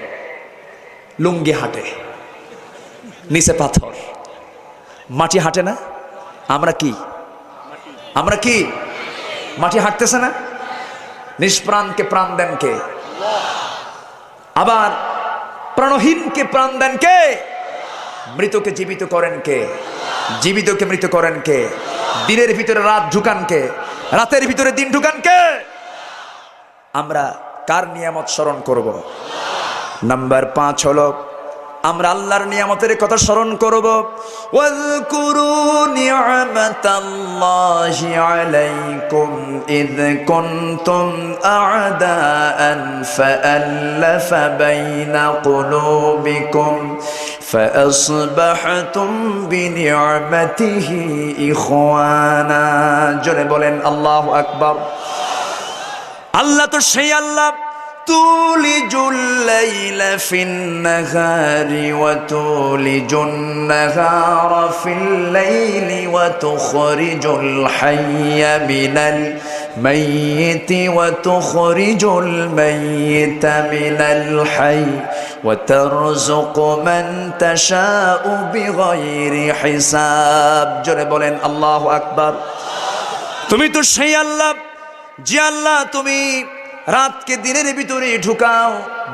লুঙ্গি হাঁটে, নিচে পাথর, মাটি হাঁটে না। আমরা কি মাটি হাঁটতেছে না? নিষ্প্রাণকে প্রাণ দেন কে? আবার প্রাণহীনকে প্রাণ দেন কে? মৃতকে জীবিত করেন কে? জীবিতকে মৃত করেন কে? দিনের ভিতরে রাত ঢুকান কে? রাতের ভিতরে দিন ঢুকান কে? আমরা কার নিয়ামত স্মরণ করব? নাম্বার 5 হলো আমরা আল্লাহর নিয়ামতের কথা স্মরণ করব। ওয়াযকুরু নি'মাতাল্লাহি আলাইকুম ইয কুনতুম আ'দাআন ফাআল্লাফা বাইনা কুলুবিকুম ফাআসবাহতুম বিনি'মাতিহি ইখওয়ানা। জোরে বলেন আল্লাহু আকবার। আল্লাহ তো সেই আল্লাহ, তুলিজুল লাইলা ফিন নাহারি ওয়া তুলিজুন নাহারা ফিল লাইলি ওয়া তুখরিজুল হাইয়া মিনাল মাইয়িতি ওয়া তুখরিজুল মাইয়িতা মিনাল হাই ওয়া তারযুকু মান তাশাউ বিগাইরি হিসাব। জোরে বলেন আল্লাহু আকবার। তুমি তো সেই আল্লাহ যে আল্লাহ তুমি রাতকে দিনের ভিতরে ঢুকাও,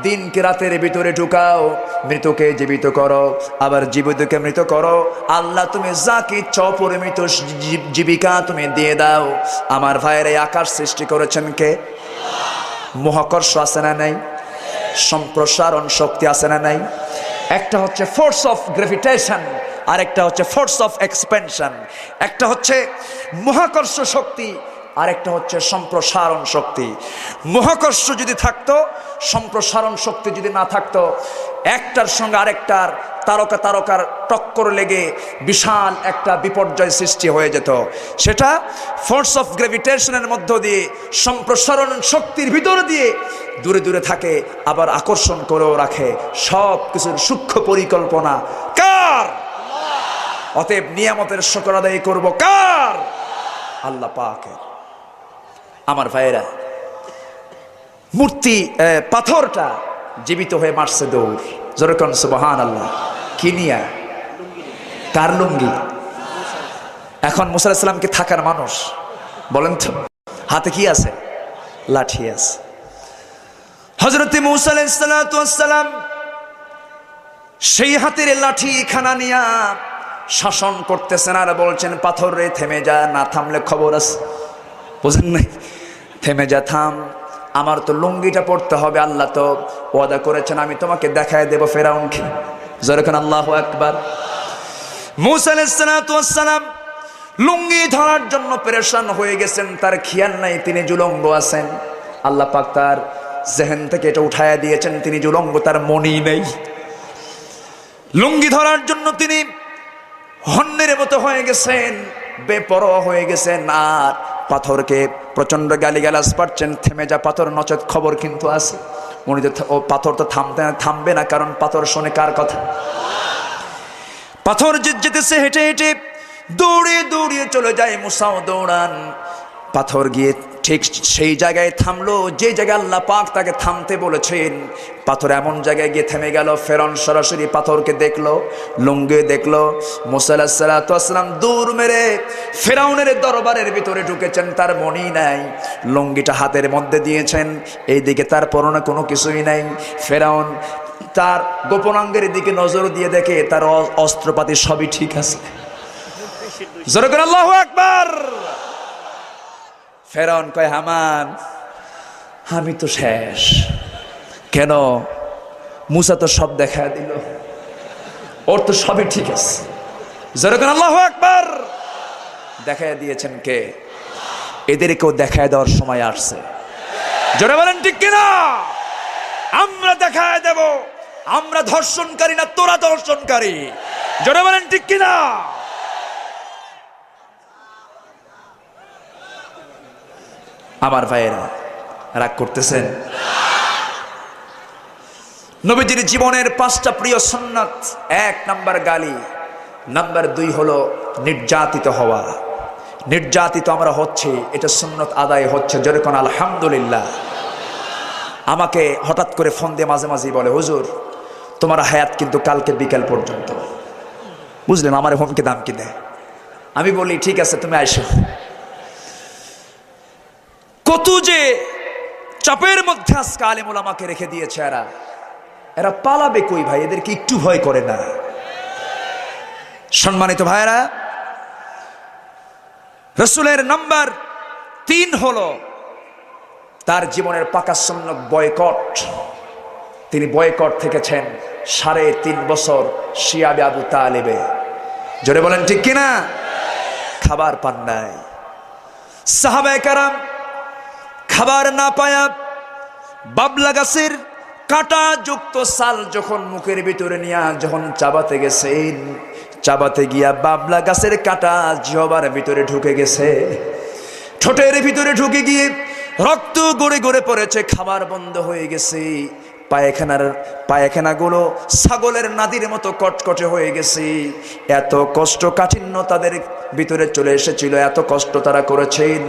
দিনকে রাতের ভিতরে ঢুকাও, মৃতকে জীবিত করো, আবার জীবিতকে মৃত করো। আল্লাহ তুমি যাকে ইচ্ছা অপরিমিত জীবিকা তুমি দিয়ে দাও। আমার ভাইয়ের এই আকাশ সৃষ্টি করেছেন কে? মহাকর্ষ আছে না নাই? সম্প্রসারণ শক্তি আছে না নাই? একটা হচ্ছে ফোর্স অফ গ্র্যাভিটেশন, আর একটা হচ্ছে ফোর্স অফ এক্সপেনশন। একটা হচ্ছে মহাকর্ষ শক্তি, আর একটা হচ্ছে সম্প্রসারণ শক্তি। মহাকর্ষ যদি থাকতো, সম্প্রসারণ শক্তি যদি না থাকতো, একটার সঙ্গে আরেকটার তারকার টক্কর লেগে বিশাল একটা বিপর্যয় সৃষ্টি হয়ে যেত। সেটা ফোর্স অফ গ্র্যাভিটেশনের মধ্য দিয়ে, সম্প্রসারণ শক্তির ভিতর দিয়ে দূরে দূরে থাকে, আবার আকর্ষণ করেও রাখে। সব কিছুর সূক্ষ্ম পরিকল্পনা কার? অতএব নিয়ামতের শুকর আদায় করব কার? আল্লাহ পাকের। আমার ভাইয়েরা, মূর্তি পাথরটা জীবিত হয়ে মারছে দৌড়। যেরকম সুবহানাল্লাহ। কি নিয়া? কার লুঙ্গি? এখন মুসা আলাইহিস সালাম কি থাকার মানুষ? বলেন তো, হাতে কি আছে? লাঠি আছে। হযরত মুসা আলাইহিস সালাম সেই হাতের লাঠি খানা নিয়া শাসন করতেছেন আর বলছেন, পাথর রে থেমে যা, না থামলে খবর আছে। বুঝেন নাই? থেমে যা, থাম, আমার তো লুঙ্গিটা পড়তে হবে। আল্লাহ তো ওয়াদা করেছেন আমি তোমাকে দেখায় দেব ফেরাউনকে। যেরকম আল্লাহু আকবার। মুসা আলাইহিস সালাম লুঙ্গি ধরার জন্য পেরেশান হয়ে গেছেন, তার খেয়াল নাই তিনি জুলঙ্গ আছেন। আল্লাহ পাক তার জেহেন থেকে এটা উঠায়া দিয়েছেন, তিনি জুলঙ্গ, তার মনি নেই। লুঙ্গি ধরার জন্য তিনি হন্যের মতো হয়ে গেছেন, বেপরোয়া হয়ে গেছেন, আর পাথরকে প্রচন্ড গালিগালাজ পাচ্ছেন, থেমে যা পাথর, নচেত খবর কিন্তু আছে। উনি তো ও পাথর তো থামবে না, কারণ পাথর শোনে কার কথা? পাথর যেতেছে হেঁটে হেঁটে, দৌড়িয়ে দৌড়িয়ে চলে যায়। মুসাও দৌড়ান। পাথর গিয়ে ঠিক সেই জায়গায় থামলো যে জায়গায় আল্লাহ পাক তাকে থামতে বলেছেন। পাথর এমন জায়গায় গিয়ে থেমে গেল, ফেরাউন সরাসরি পাথরকে দেখলো, লুঙ্গি দেখলো। মুসা আলাইহিস সালাম দৌড় মেরে ফেরাউনের দরবারের ভিতরে ঢুকেছেন, তার মনি নাই, লুঙ্গিটা হাতের মধ্যে দিয়েছেন, এইদিকে তার পরনে কোনো কিছুই নাই। ফেরাউন তার গোপনাঙ্গের দিকে নজর দিয়ে দেখে তার অস্ত্রপাতি সবই ঠিক আছে। জোরে করে আল্লাহু আকবার। ফেরাউন কয়, হামান আমি তো শেষ। কেন? মুসা তো সব দেখায় দিল, ওর তো সবই ঠিক আছে। যেরকম আল্লাহু আকবার। দেখায় দিয়েছেন কে? এদেরকেও দেখায় দেওয়ার সময় আসছে। জোরে বলেন ঠিক কিনা? আমরা দেখায় দেব, আমরা ধর্ষণকারী না তোরা ধর্ষণকারী। জোরে বলেন ঠিক কিনা? আমার ভাইয়েরা, রাগ করতেছেন? নবীজির জীবনের 5টা প্রিয় সুন্নাত। 1 নাম্বার গালি, নাম্বার 2 হলো নির্যাতিত হওয়া। নির্যাতিত আমরা হচ্ছি, এটা সুন্নত আদায় হচ্ছে। যেরকম আলহামদুলিল্লাহ। আমাকে হঠাৎ করে ফোন দিয়ে মাঝে মাঝেই বলে, হুজুর তোমার হায়াত কিন্তু কালকে বিকাল পর্যন্ত। বুঝলেন? আমার হোমকে দাম কি দেয়। আমি বলি ঠিক আছে তুমি আইসো। কত যে চাপের মধ্যে আজকে আলেম ওলামাকে রেখে দিয়েছে। এরা পালাবে কই ভাই? এদেরকে একটু ভয় করে না? সম্মানিত ভাইরা, রাসূলের নাম্বার 3 হলো তার জীবনের পাকা সুন্নাত বয়কট। তিনি বয়কট থেকেছেন 3.5 বছর শিয়াবে আবু তালেবে। জোরে বলেন ঠিক কিনা? খাবার পান নাই। সাহাবায়ে কেরাম খাবার না পায়া বাবলা গাছের কাঁটা যুক্ত সাল যখন মুখের ভিতরে নিয়ে যখন চাবাতে গেছেন, চাবাতে গিয়া বাবলা গাছের কাঁটা জিহ্বার ভিতরে ঢুকে গেছে, ঠোঁটের ভিতরে ঢুকে গিয়ে রক্ত গড়ে গড়ে পড়েছে, খাবার বন্ধ হয়ে গেছে। পায়খানাগুলো ছাগলের নাদির মতো কটকটে হয়ে গেছে। এত কষ্ট কাঠিন্য তাদের ভিতরে চলে এসেছিল, এত কষ্ট তারা করেছেন,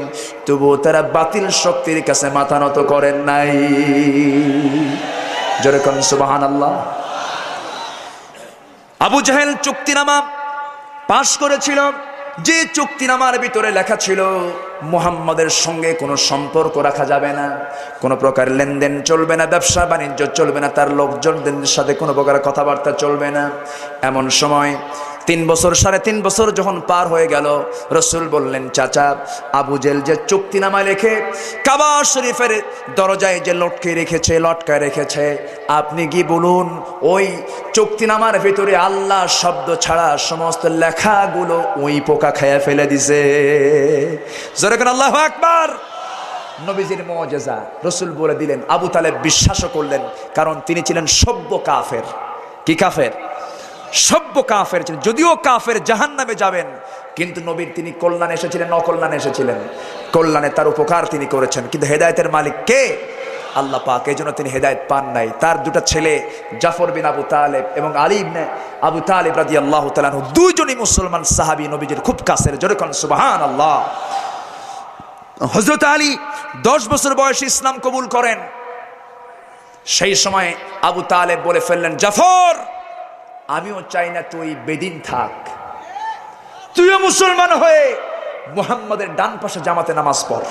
তবুও তারা বাতিল শক্তির কাছে মাথা নত করেন নাই। যেরকম সুবহানাল্লাহ। আবু জাহেল চুক্তিনামা পাশ করেছিল, যে চুক্তিনামার ভিতরে লেখা ছিল মুহাম্মাদের সঙ্গে কোনো সম্পর্ক রাখা যাবে না, কোনো প্রকার লেনদেন চলবে না, ব্যবসা বাণিজ্য চলবে না, তার লোকজনদের সাথে কোনো প্রকার কথাবার্তা চলবে না। এমন সময় 3 বছর 3.5 বছর যখন পার হয়ে গেল, রসুল বললেন, চাচা, আবু জেল যে চুক্তিনামা লেখে কাবা শরীফের দরজায় যে লটকায় রেখেছে, আপনি কি বলুন ওই চুক্তিনামার ভিতরে আল্লাহ শব্দ ছাড়া সমস্ত লেখাগুলো ওই পোকা খেয়ে ফেলে দিছে। জোরে করে আল্লাহু আকবার। নবীজির মুজিজা রসুল বলে দিলেন। আবু তালেব বিশ্বাসও করলেন, কারণ তিনি ছিলেন সভ্য কাফের। কি কাফের? সভ্য কাফের ছিলেন। যদিও কাফের জাহান্নামে যাবেন, কিন্তু নবীর তিনি কল্যাণে এসেছিলেন, অকল্যাণে এসেছিলেন। কল্যাণে তার উপকার তিনি করেছেন, কিন্তু হেদায়েতের মালিক কে? আল্লাহ পাক। এই জন্য তিনি হেদায়েত পান নাই। তার দুটো ছেলে জাফর বিন আবু তালেব এবং আলী ইবনে আবু তালেব রাদিয়াল্লাহু তাআলা আনহু, দুইজনই মুসলমান সাহাবী, নবীজির খুব কাছের। জোরে কোন সুবহানাল্লাহ। হযরত আলী 10 বছর বয়সে ইসলাম কবুল করেন। সেই সময় আবু তালেব বলে ফেললেন, জাফর, আমিও চাই না তুই বেদিন থাক, তুইও মুসলমান হয়ে মুহাম্মাদের ডান পাশে জামাতে নামাজ পড়।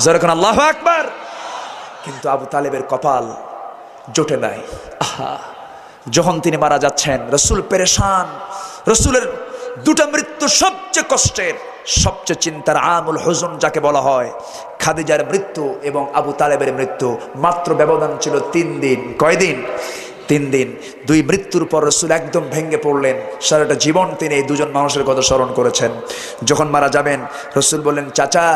জোরে কোন আল্লাহু আকবার। কিন্তু আবু তালেবের কপাল জোটে নাই। আহা, যখন তিনি মারা যাচ্ছেন, রসুল পেরেশান। রসুলের দুটা মৃত্যু সবচেয়ে কষ্টের, সবচেয়ে চিন্তার, আমুল হুজুন যাকে বলা হয়। খাদিজার মৃত্যু এবং আবু তালেবের মৃত্যু মাত্র ব্যবধান ছিল 3 দিন। কয়দিন? 3 দিন। 2 মৃত্যুর পর রসুল একদম ভেঙে পড়লেন। সারাটা জীবন তিনি এই দুজন মানুষের কথা স্মরণ করেছেন। যখন মারা যাবেন, রসুল বললেন, চাচা,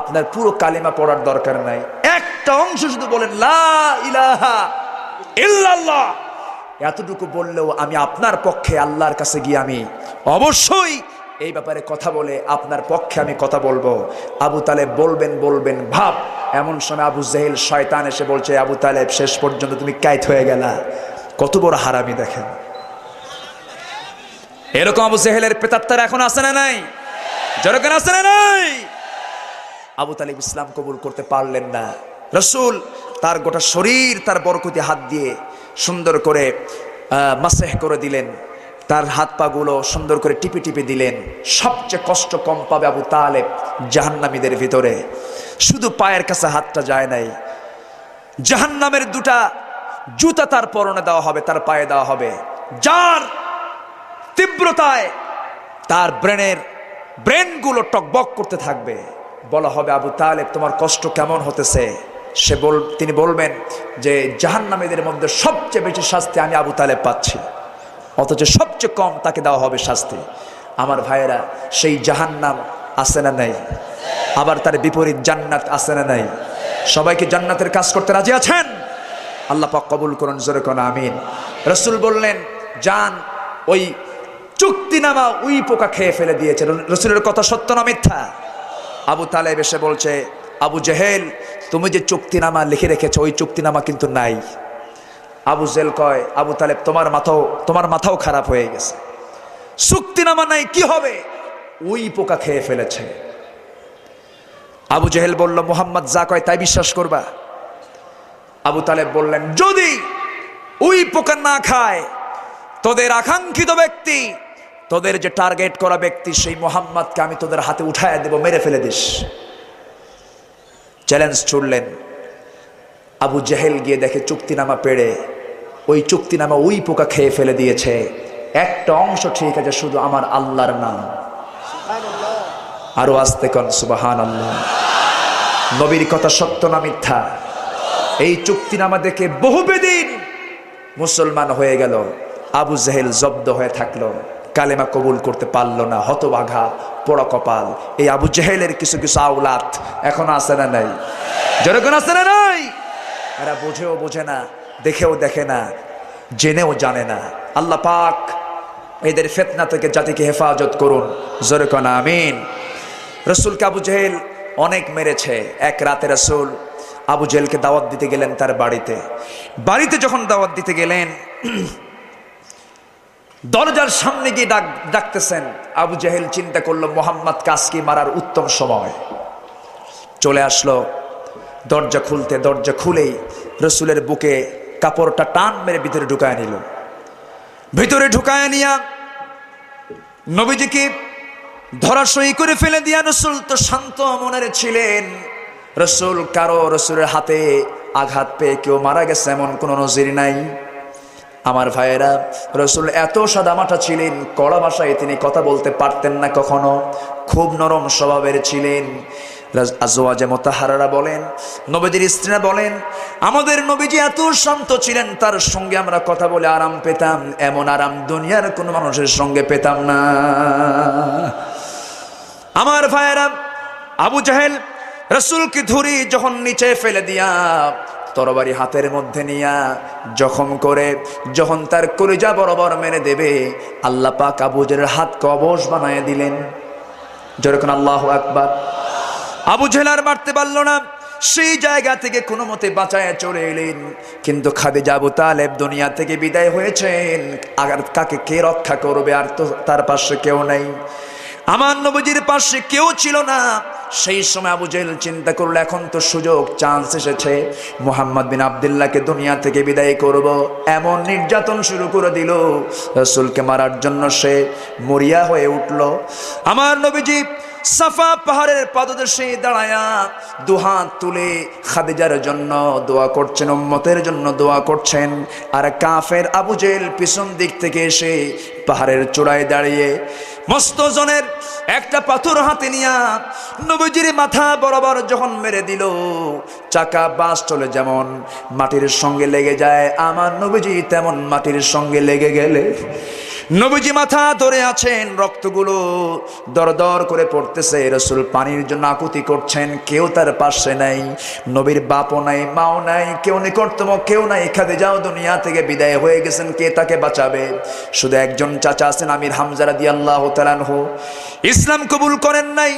আপনার পুরো কালিমা পড়ার দরকার নাই, একটা অংশ শুধু বলেন, লা ইলাহা ইল্লাল্লাহ। এতটুকু বললেও আমি আপনার পক্ষে আল্লাহর কাছে গিয়ে আমি অবশ্যই এই ব্যাপারে কথা বলে আপনার পক্ষে আমি কথা বলবো। আবু তালেব বলবেন ভাব। এমন সময় আবু জেহেল শয়তান এসে বলছে, আবু তালেব, শেষ পর্যন্ত তুমি কায়েত হয়ে গেলা। কত বড় হারামি দেখেন। এরকম আবু জেহেলের প্রেতাত্মারা এখন আছে না নাই? যেরকম আছে না নাই? আবু তালেব ইসলাম কবুল করতে পারলেন না। রসুল তার গোটা শরীর তার বরকতি হাত দিয়ে সুন্দর করে মাসেহ করে দিলেন, তার হাত পা গুলো সুন্দর করে টিপে টিপে দিলেন। সবচেয়ে কষ্ট কম পাবে আবু তালেব জাহান্নামীদের ভিতরে। শুধু পায়ের কাছে হাতটা যায় নাই, জাহান্নামের 2টা জুতা তার পরনে দেওয়া হবে, তার পায়ে দেওয়া হবে, যার তীব্রতায় তার ব্রেনগুলো টকবক করতে থাকবে। বলা হবে, আবু তালেব, তোমার কষ্ট কেমন হতেছে? তিনি বলবেন যে জাহান্নামীদের মধ্যে সবচেয়ে বেশি শাস্তি আমি আবু তালেব পাচ্ছি, অথচ সবচেয়ে কম তাকে দেওয়া হবে শাস্তি। আমার ভাইয়েরা, সেই জাহান্নাম আছে না নাই? আবার তার বিপরীত জান্নাত আছে না নাই? সবাইকে জান্নাতের কাজ করতে রাজি আছেন? আল্লাহ পাক কবুল করুন। জোরে কোন আমিন। রসুল বললেন, যান, ওই চুক্তিনামা ওই পোকা খেয়ে ফেলে দিয়েছে। রসুলের কথা সত্য না মিথ্যা? আবু তালেব এসে বলছে, আবু জেহেল, তুমি যে চুক্তিনামা লিখে রেখেছো ওই চুক্তিনামা কিন্তু নাই। আবু জেহেল কয়, আবু তালেব, তোমার মাথাও খারাপ হয়ে গেছে। চুক্তিনামা নাই কি হবে? ওই পোকা খেয়ে ফেলেছে। আবু জেহেল বলল, মুহাম্মদ যা কয় তাই বিশ্বাস করবা? আবু তালেব বললেন, যদি ওই পোকা না খায়, তোদের আকাঙ্ক্ষিত ব্যক্তি, তোদের যে টার্গেট করা ব্যক্তি, সেই মুহাম্মদকে আমি তোদের হাতে উঠায় দেব, মেরে ফেলে দিস। চ্যালেঞ্জ ছুড়লেন। আবু জেহেল গিয়ে দেখে চুক্তিনামা পেড়ে ওই চুক্তিনামা ওই পোকা খেয়ে ফেলে দিয়েছে। একটা অংশ ঠিক আছে, শুধু আমার আল্লাহর নাম। আরো আস্তে কোন সুবহানাল্লাহ। নবীর কথা সত্য না মিথ্যা? এই চুক্তিনামা দেখে বহু বেদিন মুসলমান হয়ে গেল। আবু জেহেল জব্দ হয়ে থাকলো, কালেমা কবুল করতে পারলো না। হতভাগা, পোড়া কপাল। এই আবু জেহেলের কিছু আওলাদ এখন আছে না নাই? যেরকম আছে না নাই? এরা বোঝেও বোঝে না, দেখেও দেখে না, জেনেও জানে না। আল্লাহ পাক এদের ফিতনা থেকে জাতিকে হেফাজত করুন। জোরে কোন আমিন। রসুলকে আবু জেহেল অনেক মেরেছে। এক রাতে রসুল আবু জেহেলকে দাওয়াত দিতে গেলেন তার বাড়িতে যখন দাওয়াত দিতে গেলেন, দরজার সামনে গিয়ে ডাকতেছেন। আবু জেহেল চিন্তা করলো, মুহাম্মদ আজকে মারার উত্তম সময়। চলে আসলো। দরজা খুলেই রসুলের বুকে কাপড়টা টান মেরে ভিতরে ঢুকায় নিল। ভিতরে ঢুকায় নিয়া নবীজিকে ধরাশয়ী করে ফেলে দিয়া রসুল তো শান্ত মনের ছিলেন। রসুলের হাতে আঘাত পেয়ে কেউ মারা গেছে এমন কোনো নজির নাই। আমার ভাইয়েরা, রসুল এত সাদামাটা ছিলেন, কড়া ভাষায় তিনি কথা বলতে পারতেন না কখনো, খুব নরম স্বভাবের ছিলেন। আজওয়াজে মুতাহহারারা বলেন, নবীজির স্ত্রীরা বলেন, আমাদের নবীজি এত শান্ত ছিলেন, তার সঙ্গে আমরা কথা বলে আরাম পেতাম, এমন আরাম দুনিয়ার কোনো মানুষের সঙ্গে পেতাম না। আমার ভাইয়েরা, আবু জাহেল রসুলকে ধরে যখন নিচে ফেলে দিয়া তরবারি হাতের মধ্যে নিয়া জখম করে যখন তার কলিজা বরাবর মেরে দেবে, আল্লাহ পাক আবু জাহেলের হাত কবজ বানায় দিলেন। যেরকম আল্লাহু আকবার। আবু জাহেল আর মারতে পারল না, সেই জায়গা থেকে কোনো মতে বাঁচায় চলে এলেন। কিন্তু খাদিজা আবু তালেব দুনিয়া থেকে বিদায় হয়েছেন, আর কাকে কে রক্ষা করবে? আর তো তার পাশে কেউ নাই, আমার নবীজির পাশে কেউ ছিল না। সেই সময় আবু জাহেল চিন্তা করলো, এখন তো সুযোগ, চান্স এসেছে, মুহাম্মদ বিন আব্দুল্লাহকে দুনিয়া থেকে বিদায় করব। এমন নির্যাতন শুরু করে দিল, রাসূলকে মারার জন্য সে মরিয়া হয়ে উঠল। আমার নবীজি সাফা পাহাড়ের পাদদেশে দাঁড়ায়া দুহাত তুলে খাদিজার জন্য দোয়া করছেন, উম্মতের জন্য দোয়া করছেন। আর কাফের আবু জাহেল পিছন দিক থেকে এসে পাহাড়ের চূড়ায় দাঁড়িয়ে মস্ত ওজনের একটা পাথর হাতে নিয়া নবীজির মাথা বরাবর যখন মেরে দিল, চাকা বাস চলে যেমন মাটির সঙ্গে লেগে যায়, আমার নবীজি তেমন মাটির সঙ্গে লেগে গেলে নবীজি মাথা ধরে আছেন, রক্তগুলো দরদর করে পড়তেছে। রাসূল পানির জন্য আকুতি করছেন, কেউ তার পাশে নাই, নবীর বাপও নাই, মাও নাই, কেউ নিকটতম কেউ নাই। খাদিজাও দুনিয়া থেকে বিদায় হয়ে গেছেন, কে তাকে বাঁচাবে? শুধু একজন চাচা আছেন, আমির হামজা রাদিয়াল্লাহু তাআলা আনহু, ইসলাম কবুল করেন নাই।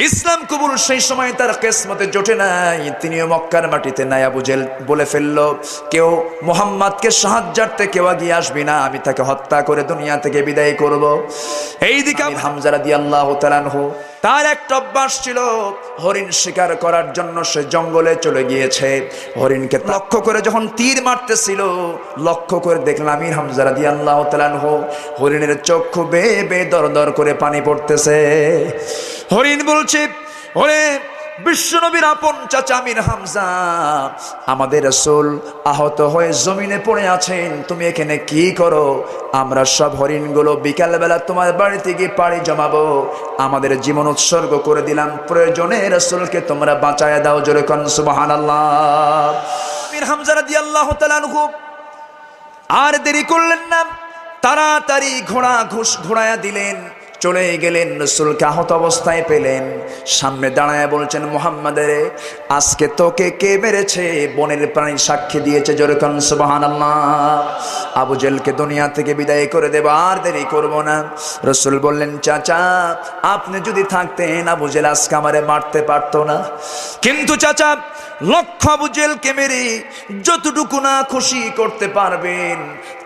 ইসলাম কবুল সেই সময় তার কিসমতে জোটে নাই, তিনিও মক্কার মাটিতে নাই। আবু জাহেল বলে ফেললো, কেউ মুহাম্মদকে সাহায্যার্থে কেউ এগিয়ে আসবি না, আমি তাকে হত্যা করে দুনিয়া থেকে বিদায় করব। এইদিকে হামজা রাদিয়াল্লাহু তাআলা আনহু, তার একটা অভ্যাস ছিল, হরিণ শিকার করার জন্য সে জঙ্গলে চলে গিয়েছে। হরিণকে লক্ষ্য করে যখন তীর মারতেছিল, লক্ষ্য করে দেখলাম আমির হামজা রাদিয়াল্লাহু তাআলা আনহু হরিণের চক্ষু বেয়ে বেয়ে দর দর করে পানি পড়তেছে। হরিণ বলছে, ওরে বিশ্বনবীর আপন চাচা আমির হামজা, আমাদের রাসূল আহত হয়ে জমিনে পড়ে আছেন, তুমি এখানে কি করো? আমরা সব হরিণগুলো বিকালবেলা তোমার বাড়িতে গিয়ে পাড়ি জমাবো, আমাদের জীবন উৎসর্গ করে দিলাম, প্রয়োজনে রাসূলকে তোমরা বাঁচায় দাও। জোরে কোন সুবহানাল্লাহ। আমির হামজা রাদিয়াল্লাহু তাআলা আনহু আর দেরি করলেন না, তাড়াতাড়ি ঘোড়ায়া দিলেন, চলে গেলেন। রাসূলকে আহত অবস্থায় পেলেন, সামনে দাঁড়ায় বলছেন, মুহাম্মাদের আজকে তোকে কে মেরেছে? বনের প্রাণী সাক্ষী দিয়েছে। জোরে কোন সুবহানাল্লাহ। আবু জাহেলকে দুনিয়া থেকে বিদায় করে দেব, আর দেরি করব না। রাসূল বললেন, চাচা আপনি যদি থাকতেন আবু জাহেল আজকে আমারে মারতে পারতো না, কিন্তু চাচা লক্ষ আবু জাহেলকে মেরে যতটুকু না খুশি করতে পারবেন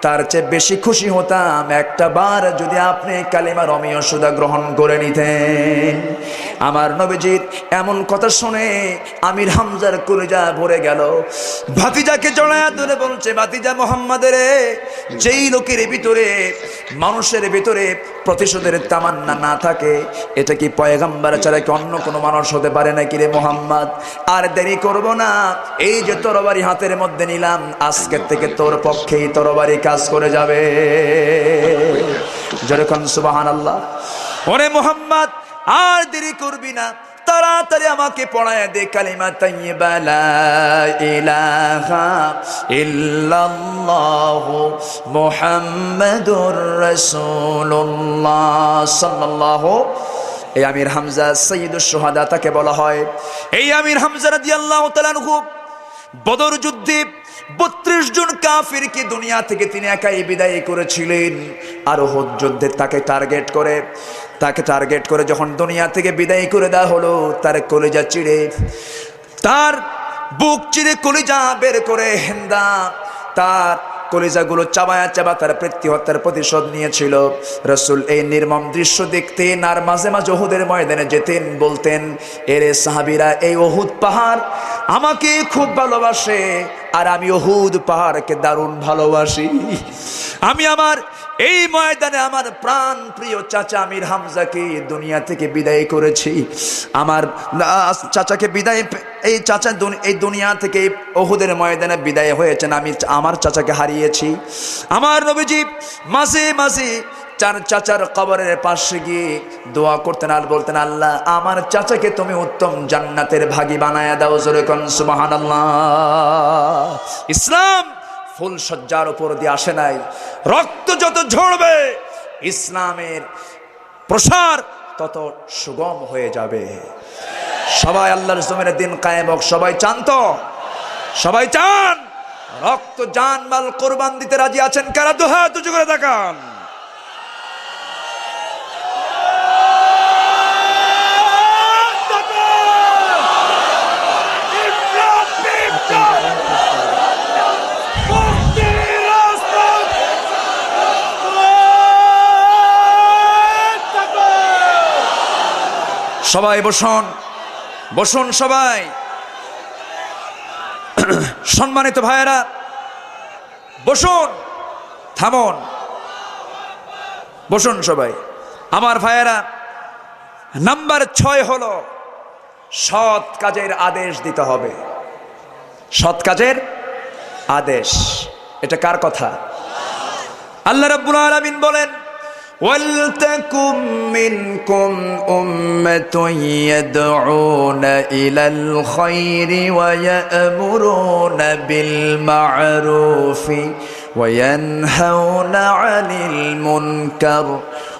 তার চেয়ে বেশি খুশি হতাম একটা বার যদি আপনি কালিমা রমিয় সুদা গ্রহণ করে নিতেন। আমার নবীজির এমন কথা শুনে আমির হামজার কলিজা ভরে গেল। ভাতিজাকে জড়ায়া ধরে বলছে, ভাতিজা মুহাম্মাদের, যেই লোকের ভিতরে মানুষের ভিতরে প্রতিশোধের তামান্না না থাকে, এটা কি পয়গম্বর ছাড়া কি অন্য কোনো মানুষ হতে পারে নাকি রে মুহাম্মদ? আর দেরি করব না, এই যে তরবারি হাতের মধ্যে নিলাম, আজকের থেকে তোর পক্ষেই তরবারি কাজ করে যাবে। যেরকম সুবহানাল্লাহ। ওরে মুহাম্মদ আর দেরি করবি না, তাড়াতাড়ি আমাকে পড়ায় দে কালিমা তাইয়্যিবা লা ইলাহা ইল্লাল্লাহু মুহাম্মাদুর রাসূলুল্লাহ সাল্লাল্লাহু। এই আমির হামজা সাইয়্যিদুশ শুহাদা তাকে বলা হয়। এই আমির হামজা রাদিয়াল্লাহু তাআলা আনহু বদর যুদ্ধে 32 জন কাফিরকে দুনিয়া থেকে তিনি একাই বিদায় করেছিলেন। আর উহুদ যুদ্ধে তাকে টার্গেট করে যখন দুনিয়া থেকে বিদায় করে দেওয়া হলো, তার কলিজা চিড়ে, তার বুক চিড়ে কলিজা বের করে হিন্দা তার কলিজাগুলো চাবায়া চাবা তার পিতৃ হত্যার প্রতিশোধ নিয়েছিল। রাসূল এই নির্মম দৃশ্য দেখতেন আর মাঝে মাঝে উহুদের ময়দানে যেতেন, বলতেন, এরে সাহাবীরা, এই উহুদ পাহাড় আমাকে খুব ভালোবাসে আর আমি উহুদ পাহাড়কে দারুণ ভালোবাসি। আমি আমার এই ময়দানে আমার প্রাণ প্রিয় চাচা আমির হামজাকে দুনিয়া থেকে বিদায় করেছি। আমার চাচাকে বিদায়, এই চাচা এই দুনিয়া থেকে উহুদের ময়দানে বিদায় হয়েছেন, আমি আমার চাচাকে হারিয়েছি। আমার নবীজি মাঝে মাঝে চাচার কবরের পাশে গিয়ে দোয়া করতেন আর বলতেন, আল্লাহ আমার চাচাকে তুমি উত্তম জান্নাতের ভাগী বানায়া দাও। জোরে কোন সুবহানাল্লাহ। ইসলাম ফুল সজ্জার উপর দিয়ে আসে নাই। রক্ত যত ঝরবে ইসলামের প্রসার তত সুগম হয়ে যাবে। সবাই আল্লাহর জমিনের দিন কায়েম হোক, সবাই চান তো? সবাই চান? রক্ত জান মাল কোরবান দিতে রাজি আছেন কারা? দুহাত উঁচু করে দেখান। সবাই বসুন, বসুন সবাই। সম্মানিত ভাইয়েরা বসুন, থামুন, বসুন সবাই। আমার ভাইয়েরা, নাম্বার 6 হলো সৎ কাজের আদেশ দিতে হবে। সৎ কাজের আদেশ, এটা কার কথা? আল্লাহ রাব্বুল আলামিন বলেন, وَلْتَكُنْ مِنْكُمْ أُمَّةٌ يَدْعُونَ إِلَى الْخَيْرِ وَيَأْمُرُونَ بِالْمَعْرُوفِ وَيَنْهَوْنَ عَنِ الْمُنْكَرِ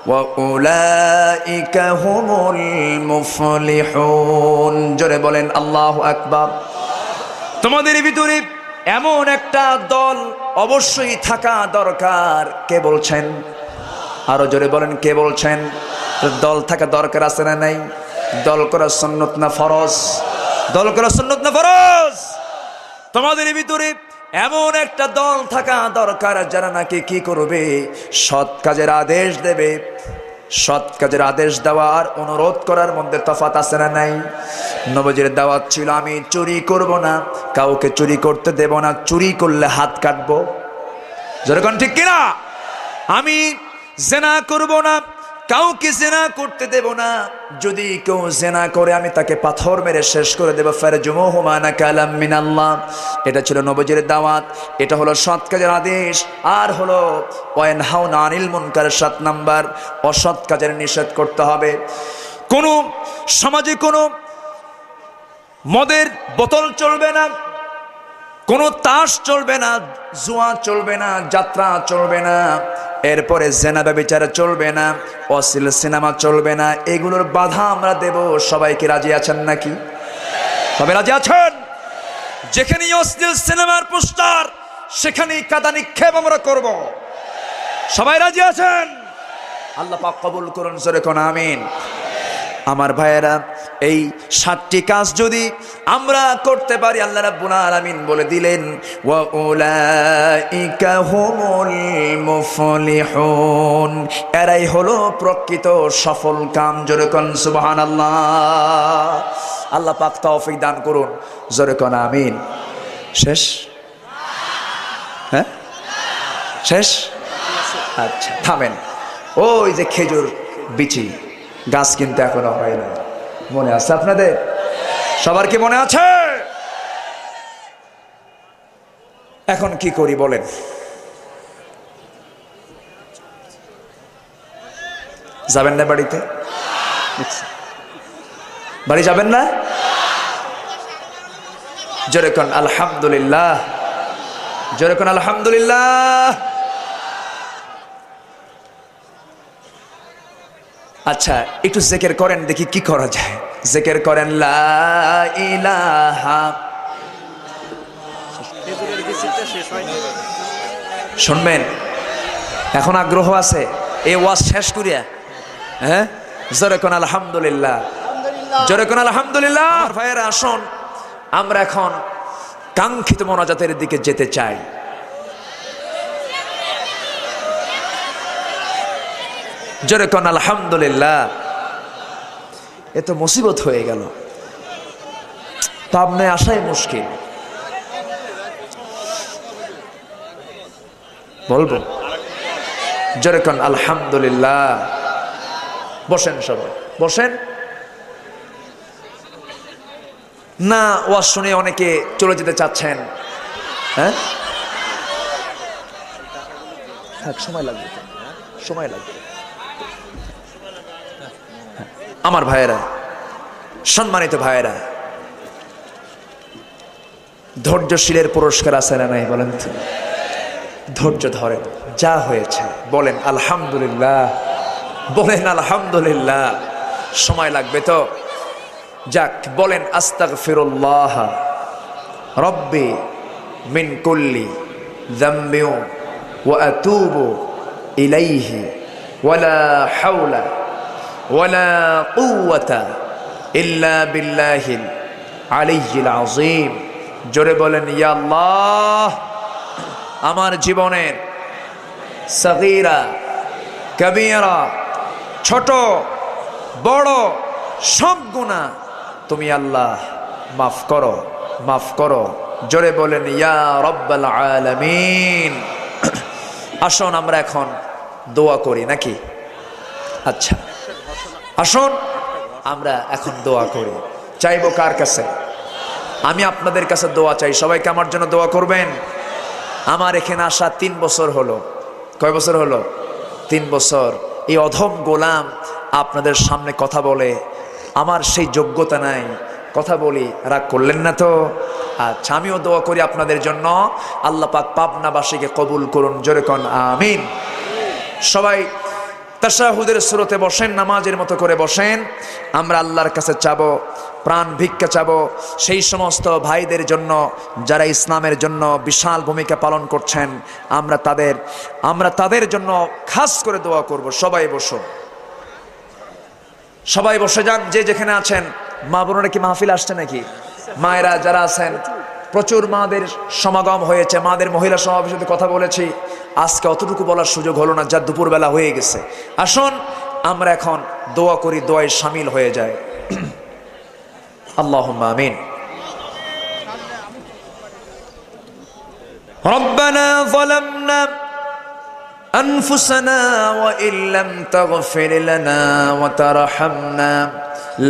وَأُولَئِكَ هُمُ الْمُفْلِحُونَ। জোরে বলেন আল্লাহু আকবার। তোমাদের ভিতরে এমন একটা দল অবশ্যই থাকা দরকার। কে বলছেন? আরো জোরে বলেন, কে বলছেন? দল থাকা দরকার আছে না নাই? দল করা সুন্নত না ফরজ? দল করা সুন্নত না ফরজ? তোমাদের ভিতরে এমন একটা দল থাকা দরকার যারা নাকি কি করবে? সৎ কাজের আদেশ দেবে। সৎ কাজের আদেশ দেওয়া আর অনুরোধ করার মধ্যে তফাৎ আছে না নাই? নবীজির দাওয়াত ছিল, আমি চুরি করব না, কাউকে চুরি করতে দেব না, চুরি করলে হাত কাটবো। যেরকম ঠিক কিনা? আমি জেনা করব না, কাউকে জেনা করতে দেব না, যদি কেউ জেনা করে আমি তাকে পাথর মেরে শেষ করে দেব। ফারজুমুহুমা নাকালাম মিনাল্লাহ। এটা ছিল নবীজির দাওয়াত, এটা হলো সৎ কাজের আদেশ। আর হলো ওয়ানহাউনা আনিল মুনকার, 7 নাম্বার, অসৎ কাজের নিষেধ করতে হবে। কোন সমাজে কোনো মদের বোতল চলবে না, কোনো তাস চলবে না, জুয়া চলবে না, যাত্রা চলবে না, এরপরে জেনা ব্যভিচার চলবে না, অশ্লীল সিনেমা চলবে না। এগুলোর বাধা আমরা দেব। সবাই কি রাজি আছেন নাকি? সবাই রাজি আছেন? যেখানেই অশ্লীল সিনেমার পোস্টার সেখানেই কাদা নিক্ষেপ আমরা করব। সবাই রাজি আছেন? আল্লাহ পাক কবুল করুন, জোরে কোন আমিন। আমার ভাইয়েরা, এই 7টি কাজ যদি আমরা করতে পারি, আল্লাহ রাব্বুল আলামিন বলে দিলেন, ওয়া উলাইকা হুমুল মুফলিহুন। এরাই হলো প্রকৃত সফল কাম। জোরে কোন সুবহানাল্লাহ। আল্লাহ পাক তৌফিক দান করুন, জোরে কোন আমিন। শেষ? হ্যাঁ শেষ? আচ্ছা থামেন। ওই যে খেজুর বিচি গাছ কিন্তু এখনো হয় না, মনে আছে আপনাদের? সবার কি মনে আছে? এখন কি করি বলেন? যাবেন না বাড়িতে? বাড়ি যাবেন না? জোরে কোন আলহামদুলিল্লাহ, জোরে কোন আলহামদুলিল্লাহ। আচ্ছা একটু জিকির করেন দেখি কি করা যায়। জিকির করেন, লা ইলাহা। শুনবেন? এখন আগ্রহ আছে এই ওয়াজ শেষ করিয়া? হ্যাঁ, জোরে কোন আলহামদুলিল্লাহ, জোরে কোন আলহামদুলিল্লাহ। আমার ভাইয়েরা আসুন, আমরা এখন কাঙ্ক্ষিত মোনাজাতের দিকে যেতে চাই। জোরে কোন আলহামদুলিল্লাহ। এ তো মুসিবত হয়ে গেল, পাবনায় আসাই মুশকিল। বলবো জোরে কোন আলহামদুলিল্লাহ। বসেন সবাই, বসেন। না ওয়াজ শুনে অনেকে চলে যেতে চাচ্ছেন? হ্যাঁ, সময় লাগবে, সময় লাগবে। আমার ভাইয়েরা, সম্মানিত ভাইয়েরা, ধৈর্যশীলের পুরস্কার আছে না নাই বলেন তো? ধৈর্য ধরেন, যা হয়েছে বলেন আলহামদুলিল্লাহ, বলেন আলহামদুলিল্লাহ। সময় লাগবে তো, যাক বলেন আস্তাগফিরুল্লাহ রব্বি মিন কুল্লি যামবি ওয়া আতুবু ইলাইহি ওয়ালা হাওলা ওয়ালা কুওয়াতা ইল্লা বিল্লাহিল আলিয়্যিল আযীম। জোরে বলেন ইয়া আল্লাহ, আমার জীবনের সগীরা কবীরা, ছোট বড় সব গুনাহ তুমি আল্লাহ মাফ করো, মাফ করো। জোরে বলেন ইয়া রাব্বাল আলামিন। আসুন আমরা এখন দোয়া করি নাকি? আচ্ছা আসুন আমরা এখন দোয়া করি। চাইবো কার কাছে? আমি আপনাদের কাছে দোয়া চাই। সবাইকে আমার জন্য দোয়া করবেন। আমার এখানে আসা 3 বছর হলো। কয় বছর হলো? 3 বছর। এই অধম গোলাম আপনাদের সামনে কথা বলে, আমার সেই যোগ্যতা নাই, কথা বলি, রাগ করলেন না তো? আচ্ছা, আমিও দোয়া করি আপনাদের জন্য, আল্লাহ পাক পাবনাবাসীকে কবুল করুন। জোরে কোন আমিন। সবাই তাশাহুদের সুরতে বসেন, নামাজের মতো করে বসেন। আমরা আল্লাহর কাছে চাবো, প্রাণ ভিক্ষা চাবো সেই সমস্ত ভাইদের জন্য যারা ইসলামের জন্য বিশাল ভূমিকা পালন করছেন। আমরা তাদের জন্য খাস করে দোয়া করব। সবাই বসুন, সবাই বসে যান যে যেখানে আছেন। মা বোনেরা কি মাহফিল আসছে নাকি? মায়েরা যারা আছেন, প্রচুর মাদের সমাগম হয়েছে। মাদের মহিলা সমাবেশে কথা বলেছি, আজকে অতটুকু বলার সুযোগ হলো না, যা দুপুরবেলা হয়ে গেছে। আসুন আমরা এখন দোয়া করি, দোয়ায় শামিল হয়ে যায়। আল্লাহুম্মা আমিন। রব্বানা যালামনা আনফুসানা ওয়া ইল্লাম তাগফির লানা ওয়া তারহামনা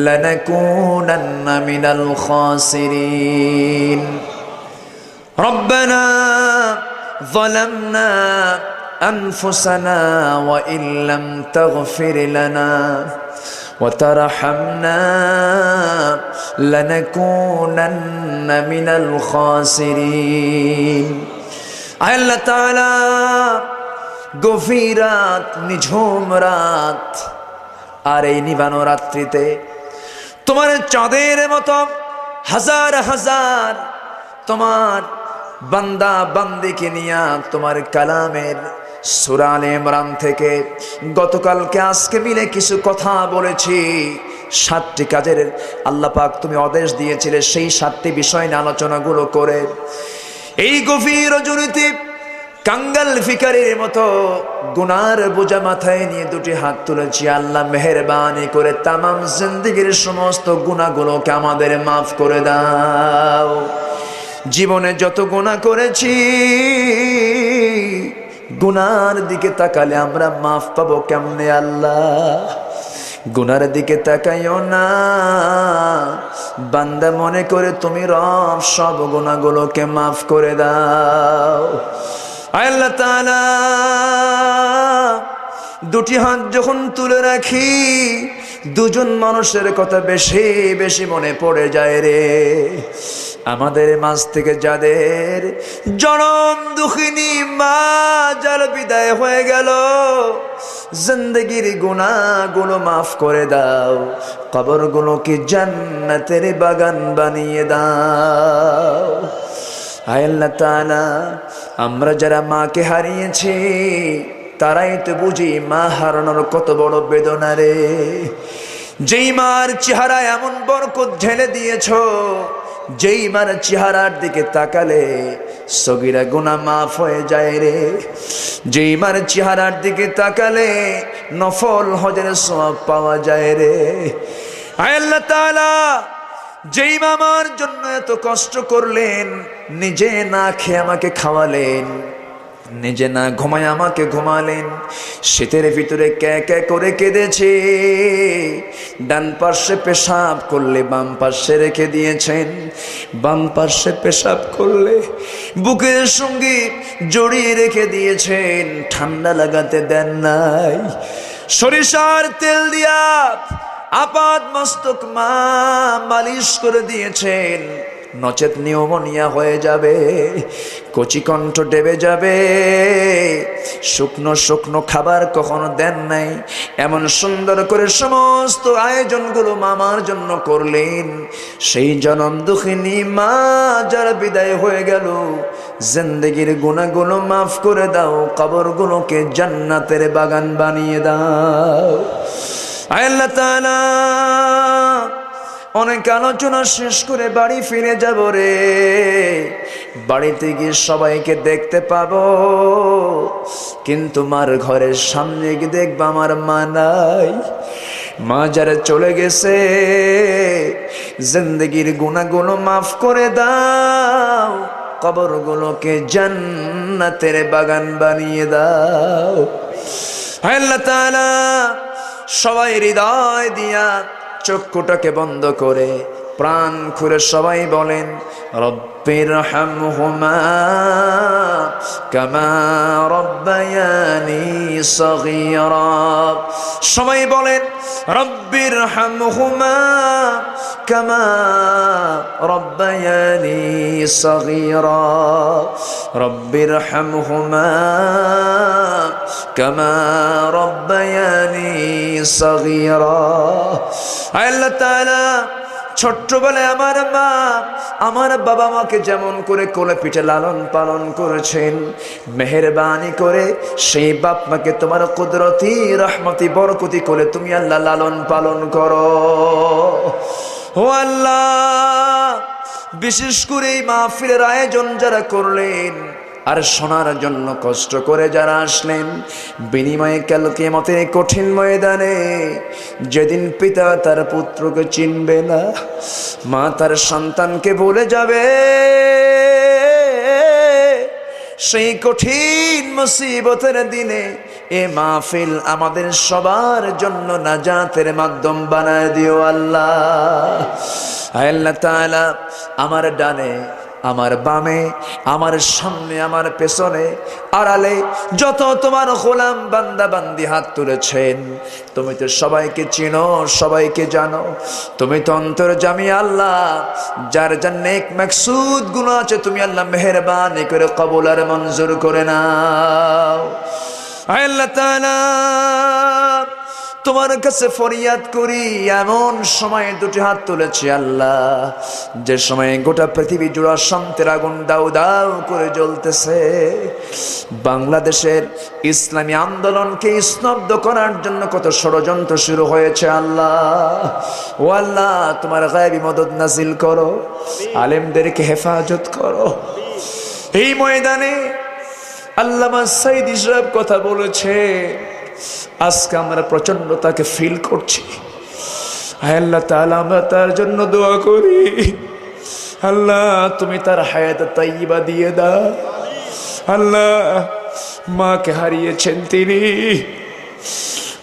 লানাকুনান্না মিনাল খাসিরিন। রব্বানা যালামনা আনফুসানা ওয়া ইল্লাম তাগফির লানা وترحمنا لنكونن من الخاسرين। আয় আল্লাহ তাআলা, গভীর রাত, নিঝুম রাত, আর এই নিবানো রাত্রিতে তোমার চাঁদের মতো হাজার হাজার তোমার বান্দা বান্দিকে নিয়া তোমার কালামের সূরা আলে ইমরান থেকে গতকালকে আজকে মিলে কিছু কথা বলেছি। 7টি কাজের আল্লাহ পাক তুমি আদেশ দিয়েছিলে, সেই 7টি বিষয় নিয়ে আলোচনাগুলো করে এই গভীর রজনীতে কাঙ্গাল ফিকারের মতো গুনার বোঝা মাথায় নিয়ে 2টি হাত তুলেছি। আল্লাহ মেহেরবানি করে তামাম জিন্দেগীর সমস্ত গুনাহগুলোকে আমাদের মাফ করে দাও। জীবনে যত গুনাহ করেছি, গুনার দিকে তাকালে আমরা মাফ পাবো কেমনে? আল্লাহ গুনার দিকে তাকাইও না, বান্দা মনে করে তুমি রব সব গুনাহগুলোকে মাফ করে দাও। আল্লাহ তাআলা, 2টি হাত যখন তুলে রাখি, 2জন মানুষের কথা বেশি বেশি মনে পড়ে যায় রে। আমাদের মাঝ থেকে যাদের জনম দুঃখিনী মা যার বিদায় হয়ে গেল, জিন্দেগির গুনাহগুলো মাফ করে দাও, কবরগুলোকে জান্নাতের বাগান বানিয়ে দাও। আয় আল্লাহ তাআলা, আমরা যারা মাকে হারিয়েছি তারাই তো বুঝি মা হারানোর কত বড় বেদনা রে। যেই মার চেহারা এমন বরকত ঢেলে দিয়েছো, যেই মার চেহারার দিকে তাকালে সগীরা গুনাহ মাফ হয়ে যায় রে। যেই মার চেহারার দিকে তাকালে নফল হজের সওয়াব পাওয়া যায় রে। আয় আল্লাহ তাআলা, যেই মামার জন্য এত কষ্ট করলেন, নিজে না খেয়ে আমাকে খাওয়ালেন, নিজে না ঘুমায় আমাকে ঘুমালেন, শীতের ভিতরে কে কে করে কেঁদেছে, ডান পাশে পেশাব করলে বাম পাশে রেখে দিয়েছেন, বাম পাশে পেশাব করলে বুকের সঙ্গে জড়িয়ে রেখে দিয়েছেন, ঠান্ডা লাগাতে দেন নাই। সরিষার তেল দিয়া আপাদ মস্তক মা মালিশ করে দিয়েছেন, নচেত নিউমোনিয়া হয়ে যাবে, কচিকণ্ঠ ডেবে যাবে। শুকনো শুকনো খাবার কখনো দেন নাই, এমন সুন্দর করে সমস্ত আয়োজনগুলো মামার জন্য করলেন। সেই জনম দুঃখিনী মা যারা বিদায় হয়ে গেল, জিন্দেগির গুনাহগুলো মাফ করে দাও, কবরগুলোকে জান্নাতের বাগান বানিয়ে দাও। আল্লাহ তাআলা, অনেক আলোচনা শেষ করে বাড়ি ফিরে যাব রে। বাড়িতে গিয়ে সবাইকে দেখতে পাবো, কিন্তু মার ঘরের সামনে গিয়ে দেখবো আমার মা নাই। মা যারা চলে গেছে, জিন্দেগির গুনাহগুলো মাফ করে দাও, কবরগুলোকে জান্নাতের বাগান বানিয়ে দাও। আল্লাহ তাআলা, সবাই হৃদয় দিয়া চক্ষুটাকে বন্ধ করে প্রাণ খুলে সবাই বলেন, রব্বির হামহুমা কামা রব্বায়ানি সগীরা। সবাই বলেন, রব্বির হামহুমা কামা রব্বায়ানি সগীরা, রব্বির হামহুমা কামা রব্বায়ানি সগীরা। আল্লাহ তাআলা, ছোট্টবেলায় আমার মা আমার বাবা মাকে যেমন করে কোলে পিঠে লালন পালন করেছেন, মেহেরবানি করে সেই বাপ মাকে তোমার কুদরতি রহমতি বরকতি করে তুমি আল্লাহ লালন পালন করো। ও আল্লাহ, বিশেষ করে এই মাহফিলের আয়োজন যারা করলেন আর শোনার জন্য কষ্ট করে যারা আসলেন, বিনিময়ে কাল কিয়ামতের কঠিন ময়দানে যেদিন পিতা তার পুত্রকে চিনবে না, মা তার সন্তানকে ভুলে যাবে, সেই কঠিন মুসিবতের দিনে এ মাহফিল আমাদের সবার জন্য নাজাতের মাধ্যম বানায় দিও আল্লাহ। আল্লাহ তাআলা, আমার ডানে আমার বামে আমার সামনে আমার পেছনে আড়ালে যত তোমার গোলাম বান্দা বান্দি হাত তুলেছেন, তুমি তো সবাইকে চিনো, সবাইকে জানো, তুমি তো অন্তর্যামী আল্লাহ। যার যার নেক মাকসুদ গুলো আছে তুমি আল্লাহ মেহেরবানি করে কবুল আর মঞ্জুর করে নাও। আল্লাহ তাআলা, তোমার কাছে ফরিয়াদ করি, এমন সময় দুটি হাত তুলেছি আল্লাহ, যে সময় গোটা পৃথিবী জুড়ে শান্তির আগুন দাউ দাউ করে জ্বলতেছে। বাংলাদেশের ইসলামী আন্দোলনকে স্তব্ধ করার জন্য কত ষড়যন্ত্র শুরু হয়েছে আল্লাহ। ও আল্লাহ, তোমার গায়বী মদদ নাজিল করো, আলেমদেরকে হেফাজত করো। এই ময়দানে আল্লামা সাইদী সাহেব কথা বলেছে, আজকে আমরা প্রচন্ড তাকে ফিল করছি। আল্লাহ তাআলা, আমরা তার জন্য দোয়া করি, আল্লাহ তুমি তার হায়াত তাইয়্যিবা দিয়ে দাও। আল্লাহ, মাকে হারিয়েছেন তিনি,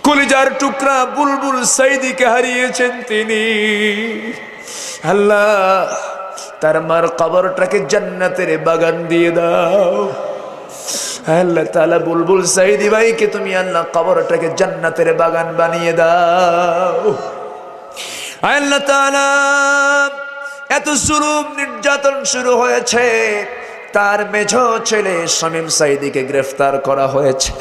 কলিজার টুকরা বুলবুল সাইদীকে হারিয়েছেন তিনি। আল্লাহ, তার মার কবরটাকে জান্নাতের বাগান দিয়ে দাও। আল্লাহ তাআলা, বুলবুল সাইদী ভাইকে তুমি আল্লাহ কবরটাকে জান্নাতের বাগান বানিয়ে দাও। আল্লাহ তাআলা, এত জুলুম নির্যাতন শুরু হয়েছে, তার মেঝো ছেলে শামীম সাইদীকে গ্রেফতার করা হয়েছে।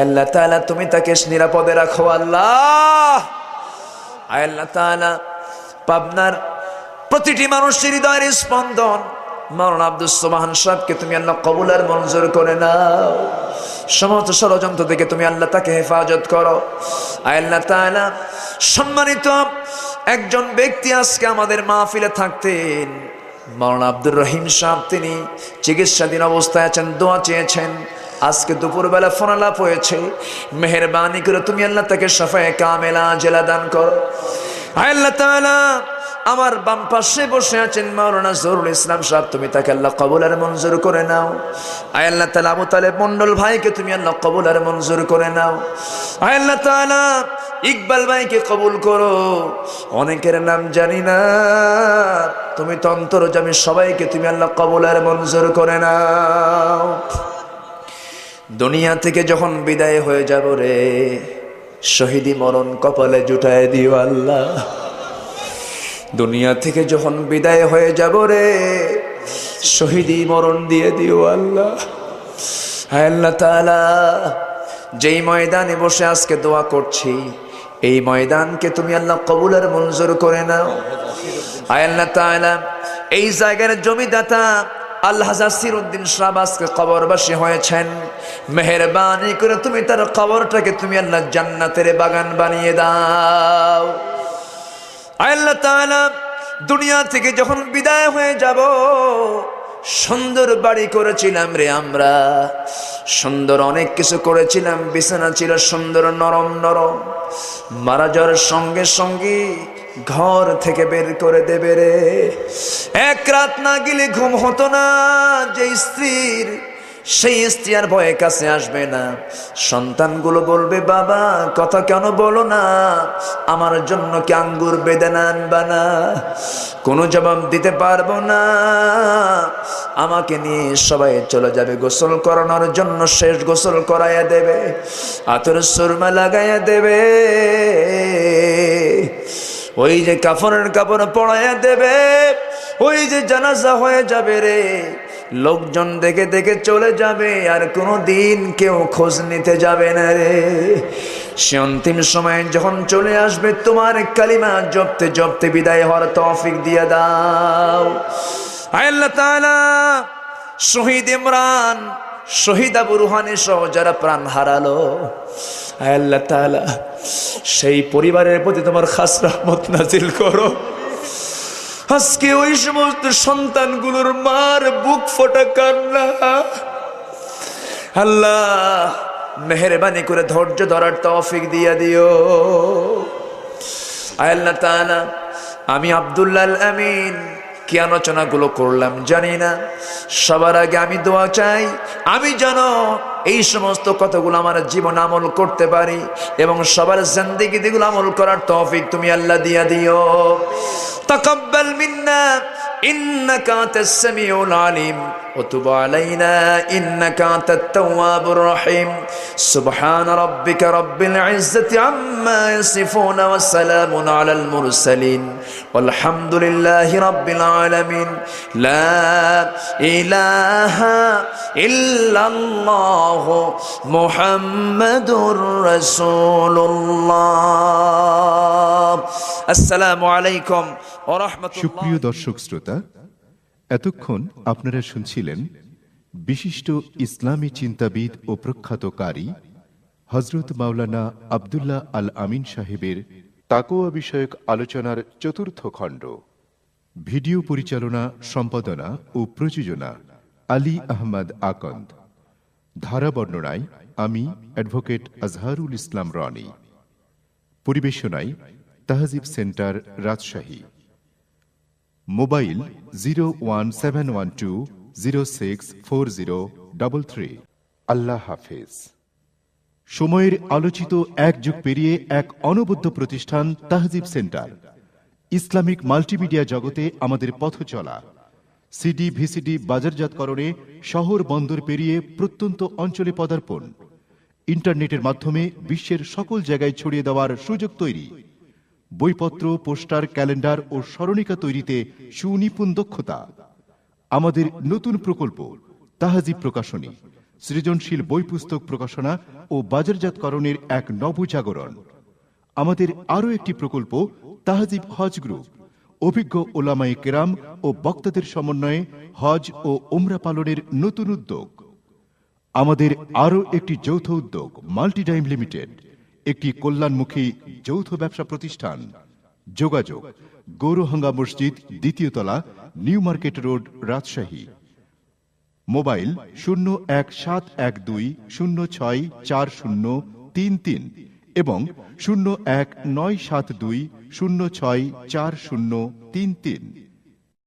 আল্লাহ তাআলা, তুমি তাকে নিরাপদে রাখো আল্লাহ। আল্লাহ তাআলা, পাবনার প্রতিটি মানুষের হৃদয়ের স্পন্দন মাওলানা আব্দুস সোবহান সাহেবকে তুমি আল্লাহ কবুল আর মঞ্জুর করে নাও। সমস্ত ষড়যন্ত্র থেকে তুমি আল্লাহ তাকে হেফাজত করো। আল্লাহ তাআলা, সম্মানিত একজন ব্যক্তি আজকে আমাদের মাহফিলে থাকতেন, মাওলানা আব্দুর রহিম সাহেব তিনি চিকিৎসাধীন অবস্থায় আছেন, দোয়া চেয়েছেন। আজকে দুপুরবেলা ফোন আলাপ হয়েছে, মেহেরবানি করে তুমি আল্লাহ তাকে শাফায়ে কামেলা জেলা দান করো। আয় আল্লাহ তাআলা, আমার বাম পাশে বসে আছেন মাওলানা জহুরুল ইসলাম সাহেব, তুমি তাকে আল্লাহ কবুল আর মঞ্জুর করে নাও। আয় আল্লাহ তাআলা, আবু তালেব মন্ডল ভাইকে তুমি আল্লাহ কবুল আর মঞ্জুর করে নাও। আয় আল্লাহ তাআলা, ইকবাল ভাইকে কবুল করো। অনেকের নাম জানি না, তুমি তো অন্তর্যামী, সবাইকে তুমি আল্লাহ কবুল আর মঞ্জুর করে নাও। দুনিয়া থেকে যখন বিদায় হয়ে যাব রে, শহীদি মরণ কপালে জুটায় দিও আল্লাহ। দুনিয়া থেকে যখন বিদায় হয়ে যাব রে, শহীদি মরণ দিয়ে দিও আল্লাহ। হায় আল্লাহ তাআলা, যেই ময়দানে বসে আজকে দোয়া করছি, এই ময়দানকে তুমি আল্লাহ কবুল আর মঞ্জুর করে নাও। হায় আল্লাহ তাআলা, এই জায়গার জমিদাতা আল্লাহ জাসিরউদ্দিন সাহেব আজকে কবরবাসী হয়েছেন, মেহেরবানি করে তুমি তার কবরটাকে তুমি আল্লাহ জান্নাতের বাগান বানিয়ে দাও। আল্লাহ তাআলা, দুনিয়া থেকে যখন বিদায় হয়ে যাব, সুন্দর বাড়ি করেছিলাম রে আমরা, সুন্দর অনেক কিছু করেছিলাম, বিছানা ছিল সুন্দর নরম নরম, মারা যাওয়ার সঙ্গে সঙ্গে ঘর থেকে বের করে দেবে রে। এক রাত না গেলে ঘুম হতো না, যে স্ত্রীর, সেই স্ত্রী আর ভয়ে কাছে আসবে না। সন্তানগুলো বলবে, বাবা কথা কেন বলো না, আমার জন্য কি আঙ্গুর বেদানা আনবা না? কোনো জবাব দিতে পারবো না। আমাকে নিয়ে সবাই চলে যাবে গোসল করানোর জন্য, শেষ গোসল করাইয়া দেবে, আতর সুরমা লাগাইয়া দেবে, ওই যে কাফনের কাপড় পরাইয়া দেবে, ওই যে জানাজা হয়ে যাবে রে। লোকজন দেখে দেখে চলে যাবে, আর কোনো দিন কেউ খোঁজ নিতে যাবে না রে। সে অন্তিম সময় যখন চলে আসবে, তোমার কালিমা জপতে জপতে বিদায় হওয়ার তৌফিক দিয়ে দাও। আয় আল্লাহ তাআলা, শহীদ ইমরান, শহীদ আবু রুহানি সহ যারা প্রাণ হারালো, আয় আল্লাহ তাআলা, সেই পরিবারের প্রতি তোমার খাস রহমত নাজিল করো। আজকে ওই সমস্ত সন্তানগুলোর মার বুক ফোটা কান্না, আল্লাহ মেহেরবানি করে ধৈর্য ধরার তৌফিক দিয়া দিও। আয় আল্লাহ তাআলা, আমি আব্দুল্লাহ আল আমিন কি আলোচনাগুলো করলাম জানি না, সবার আগে আমি দোয়া চাই, আমি যেন এই সমস্ত কথাগুলো আমার জীবন আমল করতে পারি, এবং সবার জিন্দেগিতে এগুলো আমল করার তৌফিক তুমি আল্লাহ দিয়া দিও। তাকাব্বাল মিন্না ইন্নাকা আনতাস সামিউল আলিম ওয়া তুব আলাইনা ইন্নাকা আনতাত তাওয়াবুর রহিম। সুবহান রাব্বিকা রাব্বিল ইজ্জাতি আম্মা ইয়াসিফুন ওয়া সালামুন আলাল মুরসালিন ওয়ালহামদুলিল্লাহি রাব্বিল আলামিন। লা ইলাহা ইল্লাল্লাহু মুহাম্মাদুর রাসূলুল্লাহ। আসসালামু আলাইকুম ওয়া রাহমাতুল্লাহ। সুপ্রিয় দর্শক শ্রোতা, এতক্ষণ আপনারা শুনছিলেন বিশিষ্ট ইসলামী চিন্তাবিদ ও প্রখ্যাত কারি হযরত মাওলানা আব্দুল্লাহ আল আমিন সাহেবের তাকওয়া বিষয়ক আলোচনার চতুর্থ খণ্ড। ভিডিও পরিচালনা, সম্পাদনা ও প্রযোজনা আলী আহমদ আকন্দ। ধারা বর্ণনায় আমি advocate Azharul Islam Roni. পরিবেশনায় তাহজিব centre, Rajshahi. Mobile 01712064033। আল্লাহ হাফেজ। সময়ের আলোচিত এক যুগ পেরিয়ে এক অনবদ্য প্রতিষ্ঠান তাহজিব সেন্টার। ইসলামিক মাল্টিমিডিয়া জগতে আমাদের পথ চলা। সিডি ভিসিডি বাজারজাতকরণে শহর বন্দর পেরিয়ে প্রত্যন্ত অঞ্চলে পদার্পণ। ইন্টারনেটের মাধ্যমে বিশ্বের সকল জায়গায় ছড়িয়ে দেওয়ার সুযোগ তৈরি। বইপত্র, পোস্টার, ক্যালেন্ডার ও স্মরণিকা তৈরিতে সুনিপুণ দক্ষতা। আমাদের নতুন প্রকল্প তাহজিব প্রকাশনী, সৃজনশীল বই পুস্তক প্রকাশনা ও বাজারজাতকরণের এক নবজাগরণ। আমাদের আরও একটি প্রকল্প তাহজিব হজ গ্রুপ, অভিজ্ঞ ওলামায়ে কেরাম ও বক্তাদের সমন্বয়ে হজ ও উমরা পালনের নতুন উদ্যোগ। আমাদের আরও একটি যৌথ উদ্যোগ মাল্টিডাইম লিমিটেড, একটি কল্যাণমুখী যৌথ ব্যবসা প্রতিষ্ঠান। যোগাযোগ: গৌরহঙ্গা মসজিদ, দ্বিতীয় তলা, new market road, Rajshahi. Mobile 0172064033 এবং 019720640033।